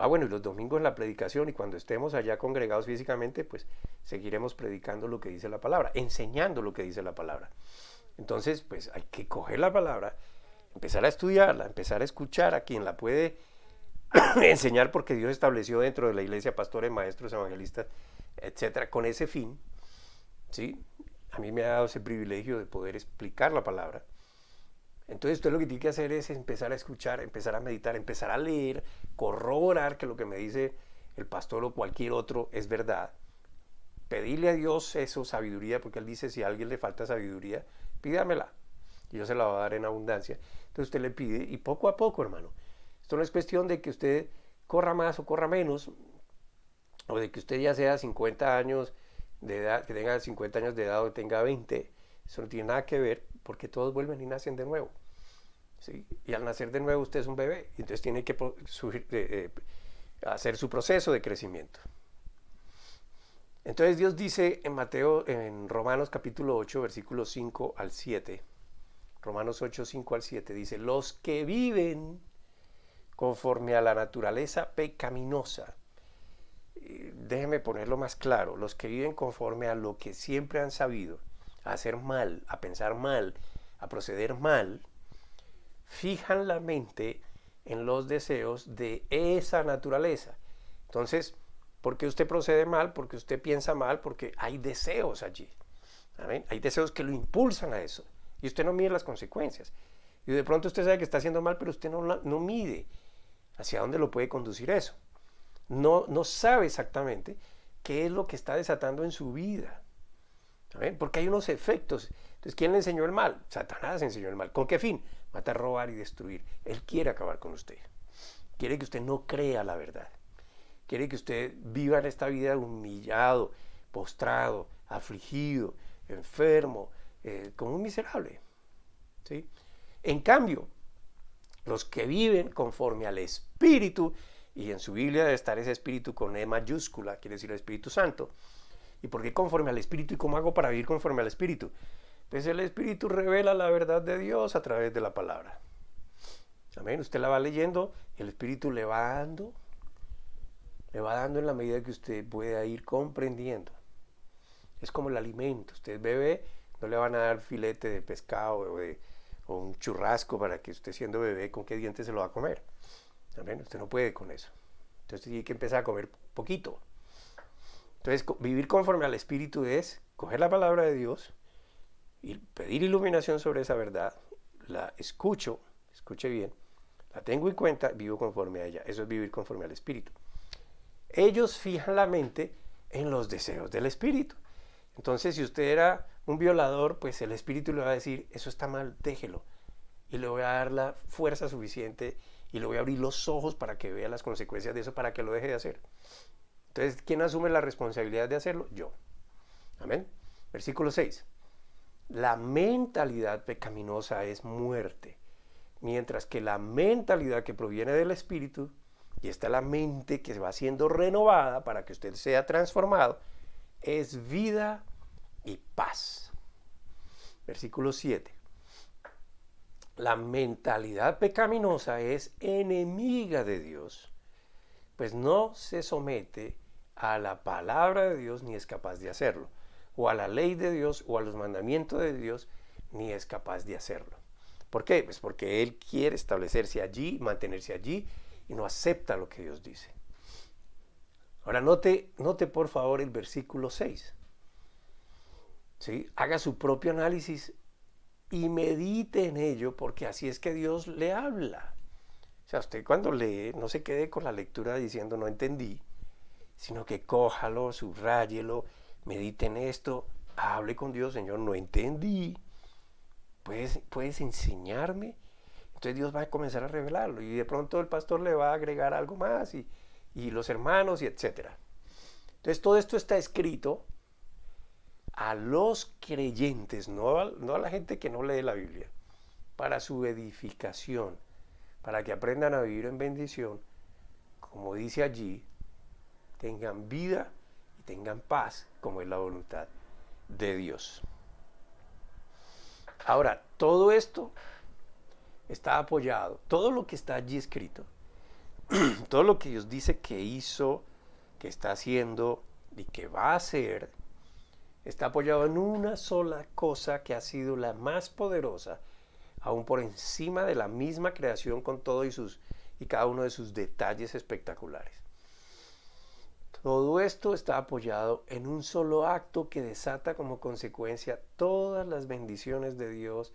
bueno, y los domingos la predicación, y cuando estemos allá congregados físicamente, pues seguiremos predicando lo que dice la palabra, enseñando lo que dice la palabra. Entonces, pues hay que coger la palabra, empezar a estudiarla, empezar a escuchar a quien la puede enseñar, porque Dios estableció dentro de la iglesia pastores, maestros, evangelistas, etcétera, con ese fin, ¿sí? A mí me ha dado ese privilegio de poder explicar la palabra. Entonces usted lo que tiene que hacer es empezar a escuchar, empezar a meditar, empezar a leer, corroborar que lo que me dice el pastor o cualquier otro es verdad. Pedirle a Dios eso, sabiduría, porque Él dice, si a alguien le falta sabiduría, pídamela. Y yo se la voy a dar en abundancia. Entonces usted le pide, y poco a poco, hermano. Esto no es cuestión de que usted corra más o corra menos, o de que usted ya sea 50 años de edad, que tenga 50 años de edad o tenga 20. Eso no tiene nada que ver, porque todos vuelven y nacen de nuevo. ¿Sí? Y al nacer de nuevo usted es un bebé, y entonces tiene que hacer su proceso de crecimiento. Entonces Dios dice en Romanos capítulo 8, versículos 5 al 7, Romanos 8, 5 al 7, dice, los que viven conforme a la naturaleza pecaminosa, déjeme ponerlo más claro, los que viven conforme a lo que siempre han sabido, a hacer mal, a pensar mal, a proceder mal, fijan la mente en los deseos de esa naturaleza. Entonces, ¿por qué usted procede mal? Porque usted piensa mal, porque hay deseos allí. ¿Amén? Hay deseos que lo impulsan a eso. Y usted no mide las consecuencias. Y de pronto usted sabe que está haciendo mal, pero usted no mide hacia dónde lo puede conducir eso. No sabe exactamente qué es lo que está desatando en su vida. ¿Amén? Porque hay unos efectos. Entonces, ¿quién le enseñó el mal? Satanás enseñó el mal. ¿Con qué fin? Matar, robar y destruir. Él quiere acabar con usted. Quiere que usted no crea la verdad. Quiere que usted viva en esta vida humillado, postrado, afligido, enfermo, como un miserable. ¿Sí? En cambio, los que viven conforme al Espíritu, y en su Biblia debe estar ese Espíritu con E mayúscula, quiere decir el Espíritu Santo. ¿Y por qué conforme al Espíritu? ¿Y cómo hago para vivir conforme al Espíritu? Pues el Espíritu revela la verdad de Dios a través de la palabra. Amén. Usted la va leyendo y el Espíritu le va dando en la medida que usted pueda ir comprendiendo. Es como el alimento. Usted bebé, no le van a dar filete de pescado o un churrasco para que usted siendo bebé, ¿con qué dientes se lo va a comer? Amén. Usted no puede con eso. Entonces tiene que empezar a comer poquito. Entonces, vivir conforme al Espíritu es coger la palabra de Dios y pedir iluminación sobre esa verdad, la escuche bien, la tengo en cuenta, vivo conforme a ella. Eso es vivir conforme al Espíritu. Ellos fijan la mente en los deseos del Espíritu. Entonces, si usted era un violador, pues el Espíritu le va a decir, eso está mal, déjelo. Y le voy a dar la fuerza suficiente y le voy a abrir los ojos para que vea las consecuencias de eso, para que lo deje de hacer. Entonces, ¿quién asume la responsabilidad de hacerlo? Yo. Amén. Versículo 6. La mentalidad pecaminosa es muerte, mientras que la mentalidad que proviene del Espíritu, y está la mente que va siendo renovada para que usted sea transformado, es vida y paz. Versículo 7. La mentalidad pecaminosa es enemiga de Dios, pues no se somete a la palabra de Dios ni es capaz de hacerlo, o a la ley de Dios o a los mandamientos de Dios ni es capaz de hacerlo. ¿Por qué? Pues porque él quiere establecerse allí, mantenerse allí y no acepta lo que Dios dice. Ahora note por favor el versículo 6. ¿Sí? Haga su propio análisis y medite en ello, porque así es que Dios le habla. O sea, usted cuando lee no se quede con la lectura diciendo no entendí, sino que cójalo, subráyelo, medite en esto, hable con Dios, Señor, no entendí, ¿puedes enseñarme? Entonces Dios va a comenzar a revelarlo y de pronto el pastor le va a agregar algo más y los hermanos y etcétera. Entonces todo esto está escrito a los creyentes, no a la gente que no lee la Biblia, para su edificación, para que aprendan a vivir en bendición, como dice allí, tengan vida y tengan paz, como es la voluntad de Dios. Ahora, todo esto está apoyado, todo lo que está allí escrito, todo lo que Dios dice que hizo, que está haciendo y que va a hacer, está apoyado en una sola cosa que ha sido la más poderosa, aún por encima de la misma creación con todo y cada uno de sus detalles espectaculares. Todo esto está apoyado en un solo acto que desata como consecuencia todas las bendiciones de Dios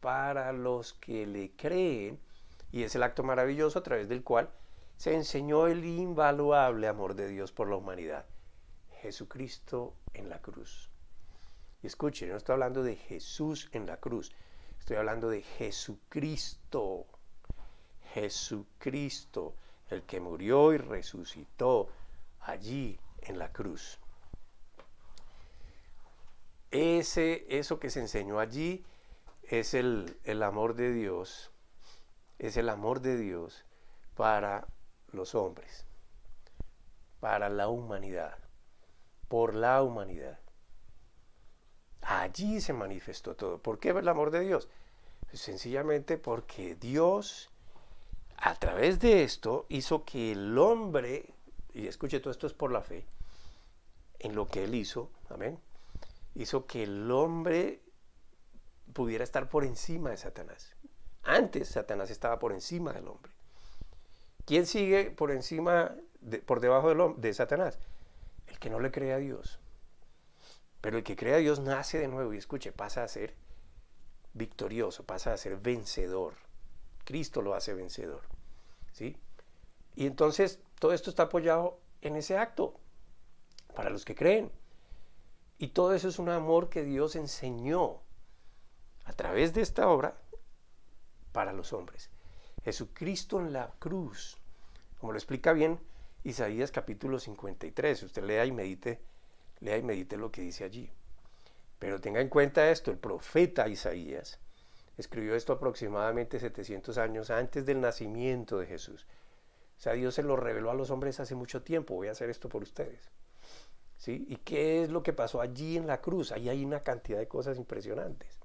para los que le creen, y es el acto maravilloso a través del cual se enseñó el invaluable amor de Dios por la humanidad, Jesucristo en la cruz. Y escuchen, no estoy hablando de Jesús en la cruz, estoy hablando de Jesucristo. Jesucristo, el que murió y resucitó allí en la cruz. Eso que se enseñó allí es el amor de Dios, es el amor de Dios para los hombres, para la humanidad, por la humanidad. Allí se manifestó todo. ¿Por qué el amor de Dios? Pues sencillamente porque Dios, a través de esto, hizo que el hombre, y escuche, todo esto es por la fe, en lo que Él hizo, amén, hizo que el hombre pudiera estar por encima de Satanás. Antes Satanás estaba por encima del hombre. ¿Quién sigue por encima, por debajo de Satanás? El que no le cree a Dios. Pero el que cree a Dios nace de nuevo y escuche, pasa a ser victorioso, pasa a ser vencedor. Cristo lo hace vencedor, ¿sí? Y entonces todo esto está apoyado en ese acto para los que creen. Y todo eso es un amor que Dios enseñó a través de esta obra para los hombres. Jesucristo en la cruz, como lo explica bien Isaías capítulo 53. Usted lea y medite lo que dice allí. Pero tenga en cuenta esto, el profeta Isaías escribió esto aproximadamente 700 años antes del nacimiento de Jesús. O sea, Dios se lo reveló a los hombres hace mucho tiempo. Voy a hacer esto por ustedes, ¿sí? ¿Y qué es lo que pasó allí en la cruz? Ahí hay una cantidad de cosas impresionantes.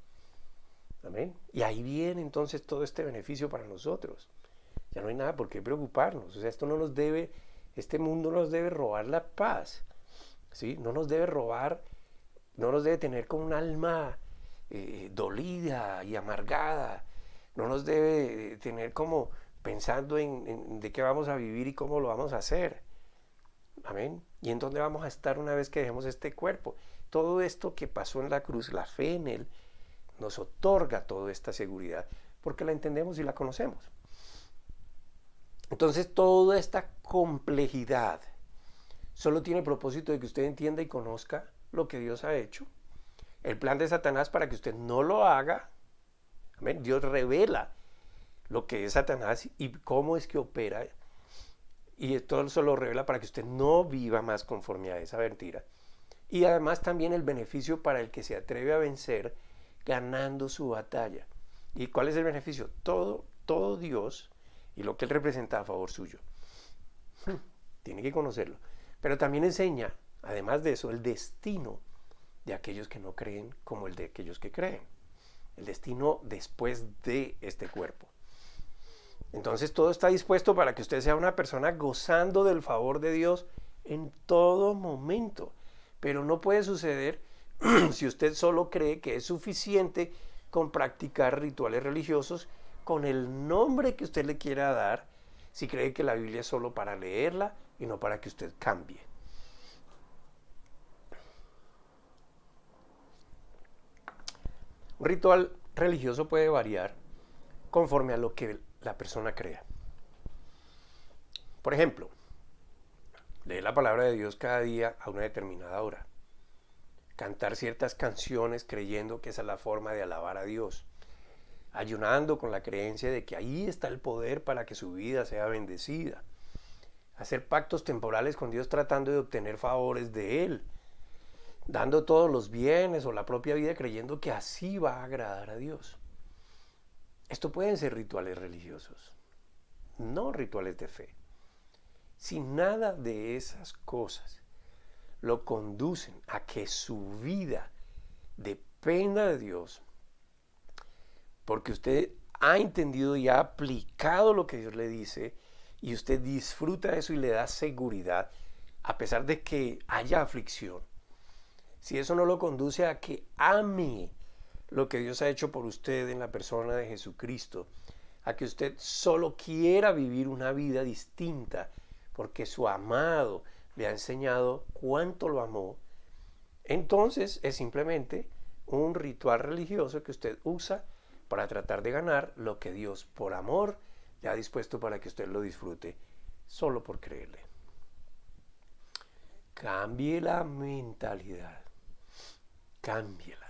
Amén. Y ahí viene entonces todo este beneficio para nosotros. Ya no hay nada por qué preocuparnos. O sea, este mundo no nos debe robar la paz, ¿sí? No nos debe robar, no nos debe tener como un alma dolida y amargada. No nos debe tener como pensando en de qué vamos a vivir y cómo lo vamos a hacer. Amén. Y en dónde vamos a estar una vez que dejemos este cuerpo. Todo esto que pasó en la cruz, la fe en Él, nos otorga toda esta seguridad porque la entendemos y la conocemos. Entonces toda esta complejidad solo tiene el propósito de que usted entienda y conozca lo que Dios ha hecho, el plan de Satanás para que usted no lo haga. Amén. Dios revela lo que es Satanás y cómo es que opera, y esto eso lo revela para que usted no viva más conforme a esa mentira. Y además también el beneficio para el que se atreve a vencer ganando su batalla. ¿Y cuál es el beneficio? Todo Dios y lo que Él representa a favor suyo. Tiene que conocerlo. Pero también enseña, además de eso, el destino de aquellos que no creen como el de aquellos que creen. El destino después de este cuerpo. Entonces todo está dispuesto para que usted sea una persona gozando del favor de Dios en todo momento. Pero no puede suceder si usted solo cree que es suficiente con practicar rituales religiosos con el nombre que usted le quiera dar, si cree que la Biblia es solo para leerla y no para que usted cambie. Un ritual religioso puede variar conforme a lo que la persona crea. Por ejemplo, leer la palabra de Dios cada día a una determinada hora. Cantar ciertas canciones creyendo que esa es la forma de alabar a Dios. Ayunando con la creencia de que ahí está el poder para que su vida sea bendecida. Hacer pactos temporales con Dios tratando de obtener favores de Él. Dando todos los bienes o la propia vida creyendo que así va a agradar a Dios. Esto pueden ser rituales religiosos. no rituales de fe. Si nada de esas cosas lo conducen a que su vida dependa de Dios, porque usted ha entendido y ha aplicado lo que Dios le dice, y usted disfruta de eso y le da seguridad, a pesar de que haya aflicción. Si eso no lo conduce a que ame lo que Dios ha hecho por usted en la persona de Jesucristo, a que usted solo quiera vivir una vida distinta, porque su amado le ha enseñado cuánto lo amó, entonces es simplemente un ritual religioso que usted usa para tratar de ganar lo que Dios, por amor, le ha dispuesto para que usted lo disfrute, solo por creerle. Cambie la mentalidad, cámbiela.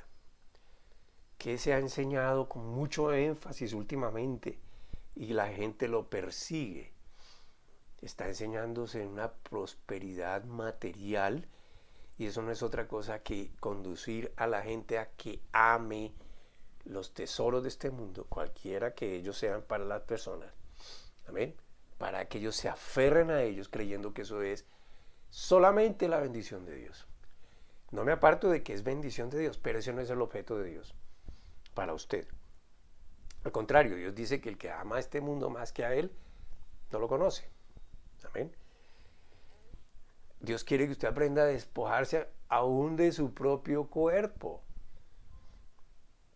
Que se ha enseñado con mucho énfasis últimamente y la gente lo persigue. Está enseñándose en una prosperidad material, y eso no es otra cosa que conducir a la gente a que ame los tesoros de este mundo, cualquiera que ellos sean para las personas. Amén. Para que ellos se aferren a ellos creyendo que eso es solamente la bendición de Dios. No me aparto de que es bendición de Dios, pero ese no es el objeto de Dios para usted. Al contrario, Dios dice que el que ama a este mundo más que a Él, no lo conoce. Amén. Dios quiere que usted aprenda a despojarse aún de su propio cuerpo.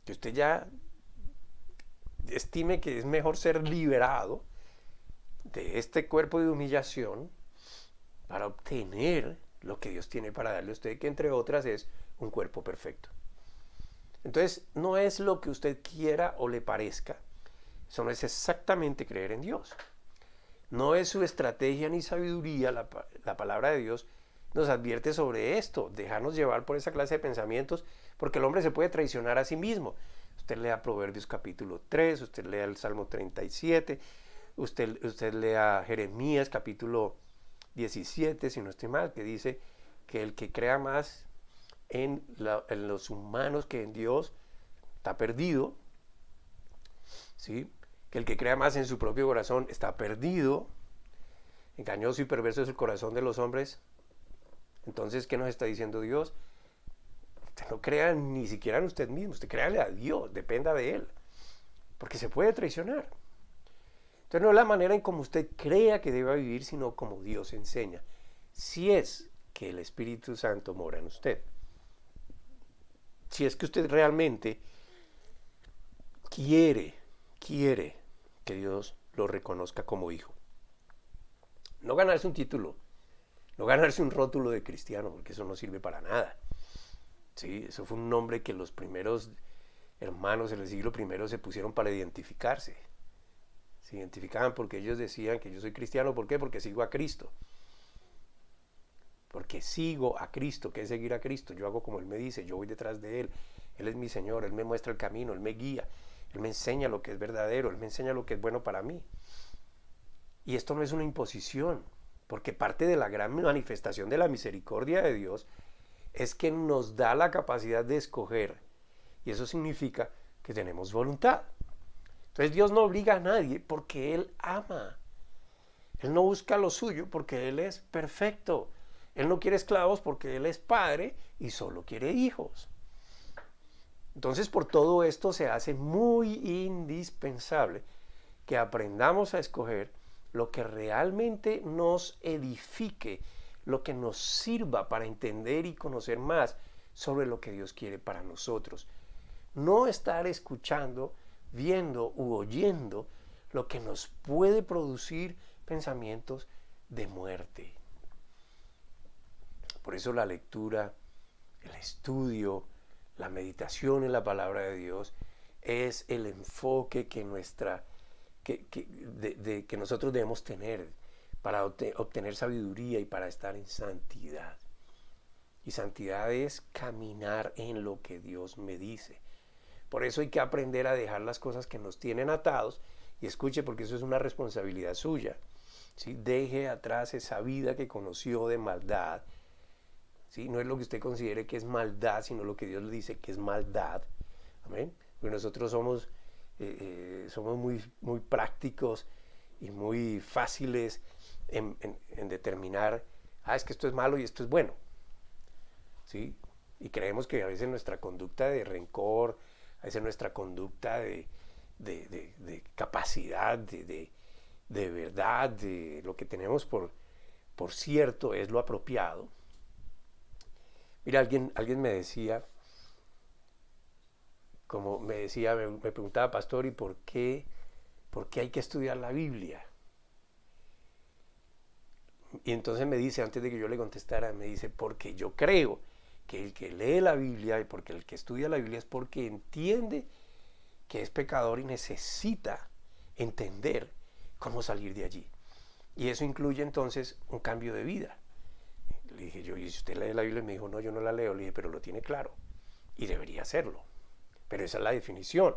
Que usted ya estime que es mejor ser liberado de este cuerpo de humillación para obtener lo que Dios tiene para darle a usted, que entre otras es un cuerpo perfecto. Entonces, no es lo que usted quiera o le parezca. Eso no es exactamente creer en Dios. No es su estrategia ni sabiduría. La palabra de Dios nos advierte sobre esto, dejarnos llevar por esa clase de pensamientos, porque el hombre se puede traicionar a sí mismo. Usted lea Proverbios capítulo 3, usted lea el Salmo 37, usted lea Jeremías capítulo 17, si no estoy mal, que dice que el que crea más en los humanos que en Dios está perdido, ¿sí? Que el que crea más en su propio corazón está perdido. Engañoso y perverso es el corazón de los hombres. Entonces, ¿qué nos está diciendo Dios? Usted no crea ni siquiera en usted mismo, usted créale a Dios, dependa de Él, porque se puede traicionar. Entonces no es la manera en como usted crea que deba vivir, sino como Dios enseña, si es que el Espíritu Santo mora en usted. Si es que usted realmente quiere que Dios lo reconozca como hijo. No ganarse un título, no ganarse un rótulo de cristiano, porque eso no sirve para nada. Sí, eso fue un nombre que los primeros hermanos en el siglo I se pusieron para identificarse. Se identificaban porque ellos decían que yo soy cristiano. ¿Por qué? Porque sigo a Cristo. Porque sigo a Cristo. ¿Qué es seguir a Cristo? Yo hago como Él me dice, yo voy detrás de Él. Él es mi Señor, Él me muestra el camino, Él me guía, Él me enseña lo que es verdadero, Él me enseña lo que es bueno para mí. Y esto no es una imposición, porque parte de la gran manifestación de la misericordia de Dios es que nos da la capacidad de escoger, y eso significa que tenemos voluntad. Entonces Dios no obliga a nadie porque Él ama. Él no busca lo suyo porque Él es perfecto. Él no quiere esclavos porque Él es padre y solo quiere hijos. Entonces, por todo esto se hace muy indispensable que aprendamos a escoger lo que realmente nos edifique, lo que nos sirva para entender y conocer más sobre lo que Dios quiere para nosotros. No estar escuchando, viendo u oyendo lo que nos puede producir pensamientos de muerte. Por eso la lectura, el estudio, la meditación en la palabra de Dios es el enfoque que nosotros debemos tener para obtener sabiduría y para estar en santidad. Y santidad es caminar en lo que Dios me dice. Por eso hay que aprender a dejar las cosas que nos tienen atados, y escuche, porque eso es una responsabilidad suya. ¿Sí? Deje atrás esa vida que conoció de maldad. ¿Sí? No es lo que usted considere que es maldad, sino lo que Dios le dice que es maldad. Amén. Porque nosotros somos muy, muy prácticos y muy fáciles en determinar, es que esto es malo y esto es bueno, ¿sí? Y creemos que a veces nuestra conducta de rencor, a veces nuestra conducta de capacidad, de verdad, de lo que tenemos por cierto es lo apropiado. Mira, alguien me decía, me preguntaba, pastor, ¿y por qué hay que estudiar la Biblia? Y entonces me dice, antes de que yo le contestara, me dice, porque yo creo que el que lee la Biblia y porque el que estudia la Biblia es porque entiende que es pecador y necesita entender cómo salir de allí. Y eso incluye entonces un cambio de vida. Le dije yo, ¿y si usted lee la Biblia? Y me dijo, no, yo no la leo. Le dije, pero lo tiene claro y debería hacerlo. Pero esa es la definición.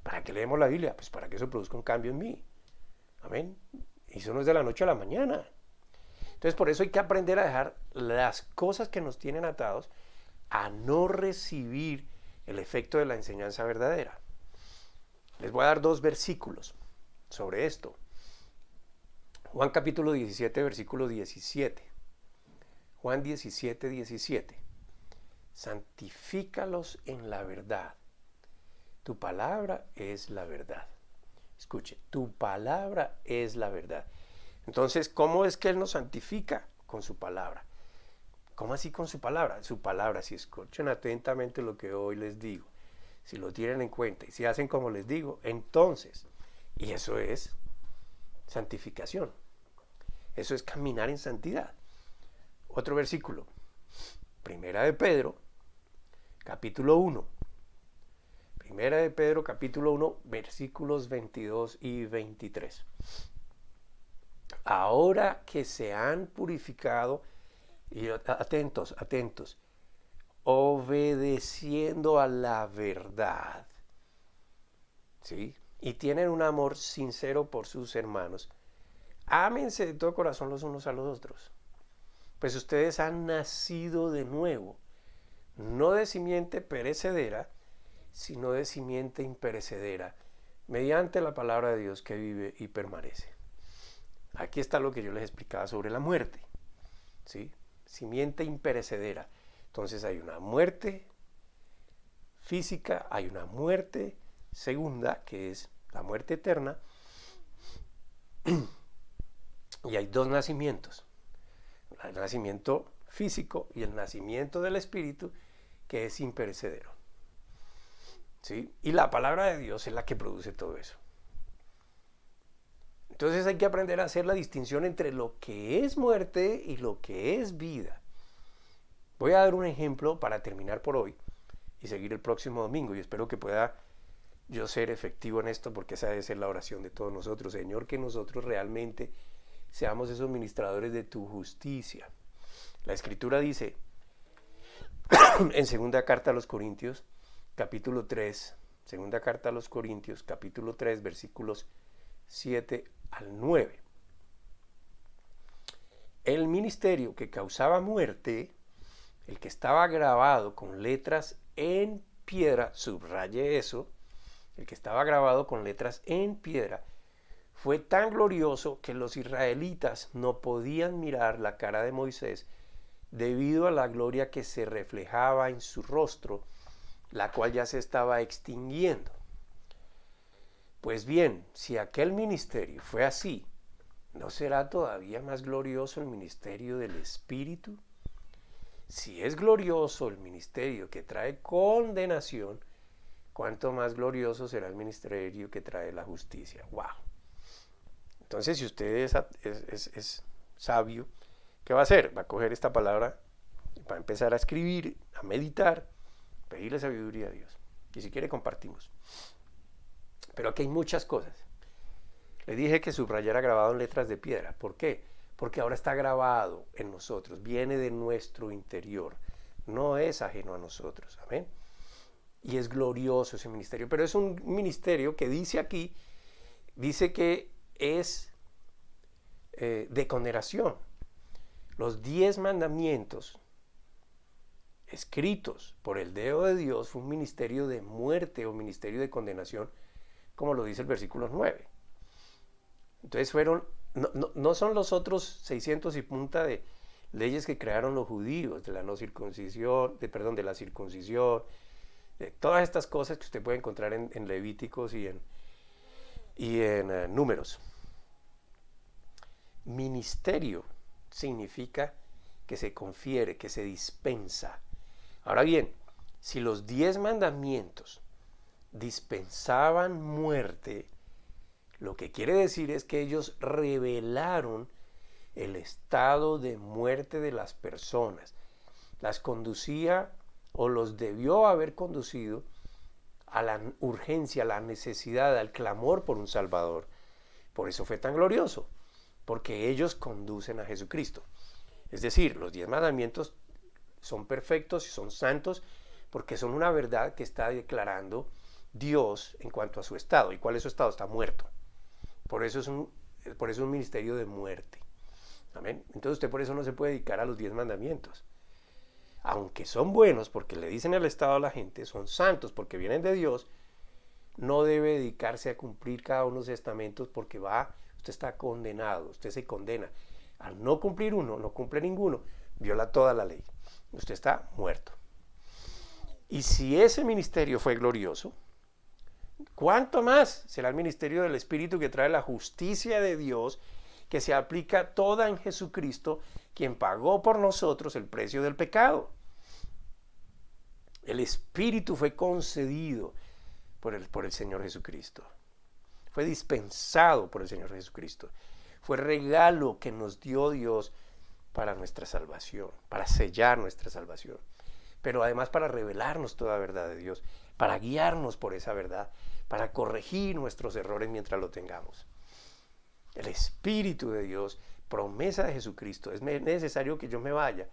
¿Para qué leemos la Biblia? Pues para que eso produzca un cambio en mí. Amén. Y eso no es de la noche a la mañana. Entonces por eso hay que aprender a dejar las cosas que nos tienen atados a no recibir el efecto de la enseñanza verdadera. Les voy a dar 2 versículos sobre esto. Juan capítulo 17, versículo 17. Juan 17, 17. Santifícalos en la verdad. Tu palabra es la verdad. Escuche, tu palabra es la verdad. Entonces, ¿cómo es que Él nos santifica? Con su palabra. ¿Cómo así con su palabra? Su palabra, si escuchan atentamente lo que hoy les digo, si lo tienen en cuenta y si hacen como les digo, entonces, y eso es santificación. Eso es caminar en santidad. Otro versículo. Primera de Pedro, capítulo 1. Primera de Pedro, capítulo 1, versículos 22 y 23. Ahora que se han purificado, y atentos, obedeciendo a la verdad, ¿sí? Y tienen un amor sincero por sus hermanos, ámense de todo corazón los unos a los otros, pues ustedes han nacido de nuevo, no de simiente perecedera, sino de simiente imperecedera, mediante la palabra de Dios que vive y permanece. Aquí está lo que yo les explicaba sobre la muerte, ¿sí? Simiente imperecedera. Entonces hay una muerte física, hay una muerte segunda, que es la muerte eterna, y hay 2 nacimientos. El nacimiento físico y el nacimiento del espíritu, que es imperecedero, ¿sí? Y la palabra de Dios es la que produce todo eso. Entonces hay que aprender a hacer la distinción entre lo que es muerte y lo que es vida. Voy a dar un ejemplo para terminar por hoy y seguir el próximo domingo, y espero que pueda yo ser efectivo en esto, porque esa debe ser la oración de todos nosotros. Señor, que nosotros realmente seamos esos ministradores de tu justicia. La Escritura dice en segunda carta a los Corintios, capítulo 3, segunda carta a los Corintios, capítulo 3, versículos 7 al 9. El ministerio que causaba muerte, el que estaba grabado con letras en piedra, subraye eso, el que estaba grabado con letras en piedra, fue tan glorioso que los israelitas no podían mirar la cara de Moisés debido a la gloria que se reflejaba en su rostro, la cual ya se estaba extinguiendo. Pues bien, si aquel ministerio fue así, ¿no será todavía más glorioso el ministerio del Espíritu? Si es glorioso el ministerio que trae condenación, ¿cuánto más glorioso será el ministerio que trae la justicia? ¡Wow! Entonces, si usted es sabio, ¿qué va a hacer? Va a coger esta palabra, va a empezar a escribir, a meditar, pedirle sabiduría a Dios. Y si quiere, compartimos. Pero aquí hay muchas cosas. Le dije que subrayara grabado en letras de piedra. ¿Por qué? Porque ahora está grabado en nosotros, viene de nuestro interior, no es ajeno a nosotros. Amén. Y es glorioso ese ministerio, pero es un ministerio que dice aquí, dice que es de condenación. Los 10 mandamientos escritos por el dedo de Dios fue un ministerio de muerte o ministerio de condenación, como lo dice el versículo 9. Entonces no son los otros 600 y punta de leyes que crearon los judíos, de la no circuncisión, de la circuncisión, de todas estas cosas que usted puede encontrar en Levíticos y en Números. Ministerio significa que se confiere, que se dispensa. Ahora bien, si los 10 mandamientos dispensaban muerte, lo que quiere decir es que ellos revelaron el estado de muerte de las personas. Las conducía o los debió haber conducido a la urgencia, a la necesidad, al clamor por un Salvador. Por eso fue tan glorioso, porque ellos conducen a Jesucristo. Es decir, los 10 mandamientos son perfectos y son santos porque son una verdad que está declarando Dios en cuanto a su estado. ¿Y cuál es su estado? Está muerto. Por eso es un ministerio de muerte. Amén. Entonces usted por eso no se puede dedicar a los 10 mandamientos. Aunque son buenos porque le dicen el estado a la gente, son santos porque vienen de Dios, no debe dedicarse a cumplir cada uno de los estamentos porque usted está condenado, usted se condena. Al no cumplir uno, no cumple ninguno, viola toda la ley. Usted está muerto. Y si ese ministerio fue glorioso, ¿cuánto más será el ministerio del Espíritu que trae la justicia de Dios, que se aplica toda en Jesucristo, quien pagó por nosotros el precio del pecado? El Espíritu fue concedido por el Señor Jesucristo. Fue dispensado por el Señor Jesucristo. Fue regalo que nos dio Dios para nuestra salvación, para sellar nuestra salvación. Pero además para revelarnos toda verdad de Dios, para guiarnos por esa verdad, para corregir nuestros errores mientras lo tengamos. El Espíritu de Dios, promesa de Jesucristo. Es necesario que yo me vaya,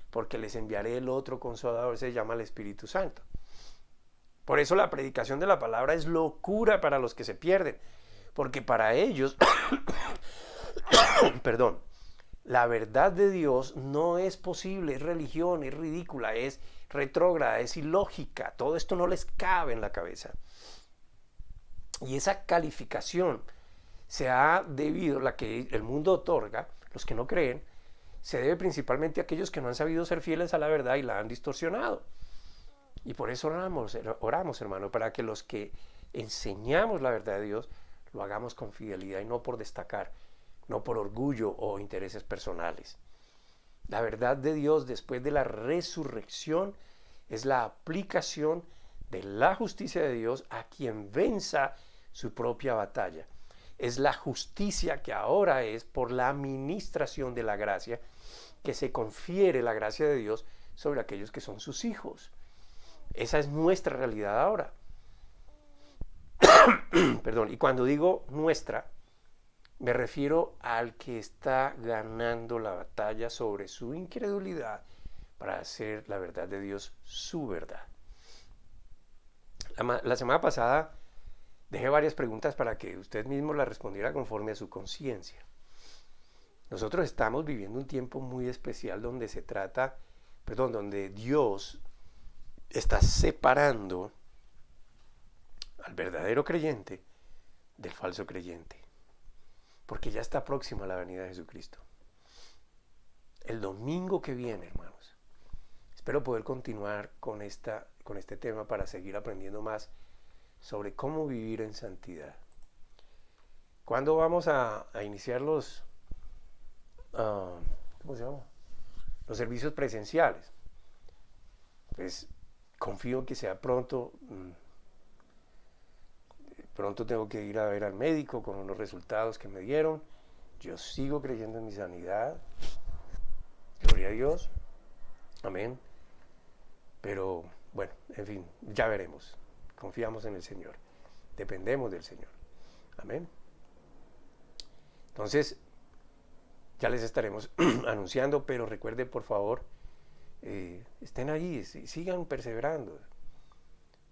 porque les enviaré el otro Consolador, se llama el Espíritu Santo. Por eso la predicación de la palabra es locura para los que se pierden, porque para ellos, perdón, la verdad de Dios no es posible, es religión, es ridícula, es retrógrada, es ilógica, todo esto no les cabe en la cabeza. Y esa calificación se ha debido, la que el mundo otorga, los que no creen, se debe principalmente a aquellos que no han sabido ser fieles a la verdad y la han distorsionado. Y por eso oramos, hermano, para que los que enseñamos la verdad de Dios lo hagamos con fidelidad y no por destacar, no por orgullo o intereses personales. La verdad de Dios después de la resurrección es la aplicación de la justicia de Dios a quien venza su propia batalla. Es la justicia que ahora es por la administración de la gracia, que se confiere la gracia de Dios sobre aquellos que son sus hijos. Esa es nuestra realidad ahora. Perdón, y cuando digo nuestra, me refiero al que está ganando la batalla sobre su incredulidad para hacer la verdad de Dios su verdad. La semana pasada dejé varias preguntas para que usted mismo las respondiera conforme a su conciencia. Nosotros estamos viviendo un tiempo muy especial donde Dios está separando al verdadero creyente del falso creyente, porque ya está próxima la venida de Jesucristo. El domingo que viene, hermanos, espero poder continuar con este tema para seguir aprendiendo más sobre cómo vivir en santidad. ¿Cuándo vamos a iniciar los servicios presenciales? Pues confío en que sea pronto. Pronto tengo que ir a ver al médico con unos resultados que me dieron. Yo sigo creyendo en mi sanidad. Gloria a Dios. Amén. Pero bueno, en fin, ya veremos. Confiamos en el Señor. Dependemos del Señor. Amén. Entonces, ya les estaremos anunciando, pero recuerden, por favor, estén allí, sigan perseverando.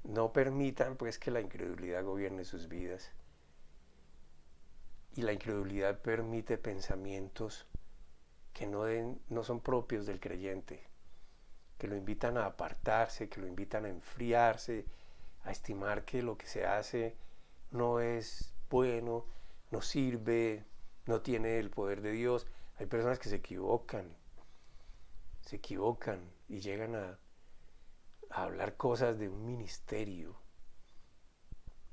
No permitan pues que la incredulidad gobierne sus vidas. Y la incredulidad permite pensamientos que no son propios del creyente, que lo invitan a apartarse, que lo invitan a enfriarse, a estimar que lo que se hace no es bueno, no sirve, no tiene el poder de Dios. Hay personas que se equivocan y llegan a hablar cosas de un ministerio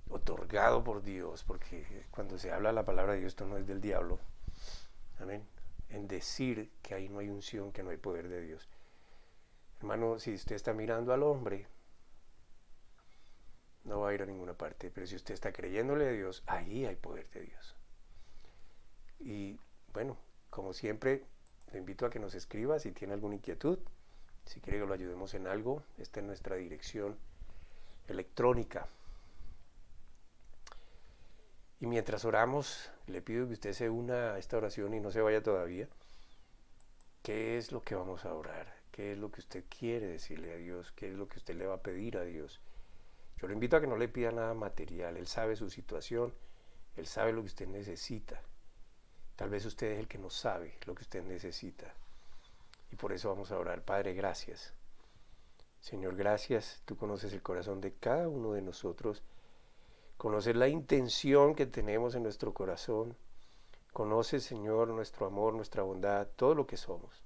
otorgado por Dios, porque cuando se habla la palabra de Dios, esto no es del diablo. Amén. En decir que ahí no hay unción, que no hay poder de Dios. Hermano, si usted está mirando al hombre, no va a ir a ninguna parte, pero si usted está creyéndole a Dios, ahí hay poder de Dios. Y bueno, como siempre, le invito a que nos escriba si tiene alguna inquietud, si quiere que lo ayudemos en algo. Esta es nuestra dirección electrónica. Y mientras oramos, le pido que usted se una a esta oración y no se vaya todavía. ¿Qué es lo que vamos a orar? ¿Qué es lo que usted quiere decirle a Dios? ¿Qué es lo que usted le va a pedir a Dios? Yo le invito a que no le pida nada material. Él sabe su situación, Él sabe lo que usted necesita. Tal vez usted es el que no sabe lo que usted necesita. Y por eso vamos a orar. Padre, gracias. Señor, gracias. Tú conoces el corazón de cada uno de nosotros. Conoces la intención que tenemos en nuestro corazón. Conoces, Señor, nuestro amor, nuestra bondad, todo lo que somos.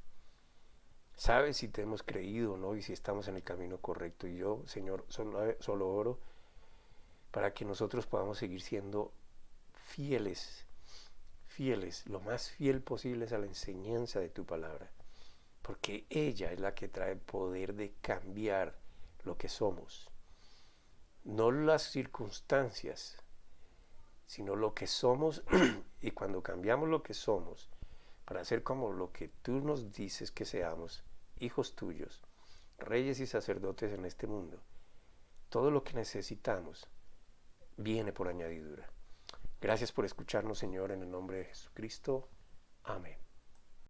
Sabes si te hemos creído o no y si estamos en el camino correcto. Y yo, Señor, solo oro para que nosotros podamos seguir siendo fieles, lo más fiel posibles a la enseñanza de tu palabra. Porque ella es la que trae poder de cambiar lo que somos. No las circunstancias, sino lo que somos. Y cuando cambiamos lo que somos para ser como lo que tú nos dices que seamos, hijos tuyos, reyes y sacerdotes en este mundo, todo lo que necesitamos viene por añadidura. Gracias por escucharnos, Señor, en el nombre de Jesucristo. Amén.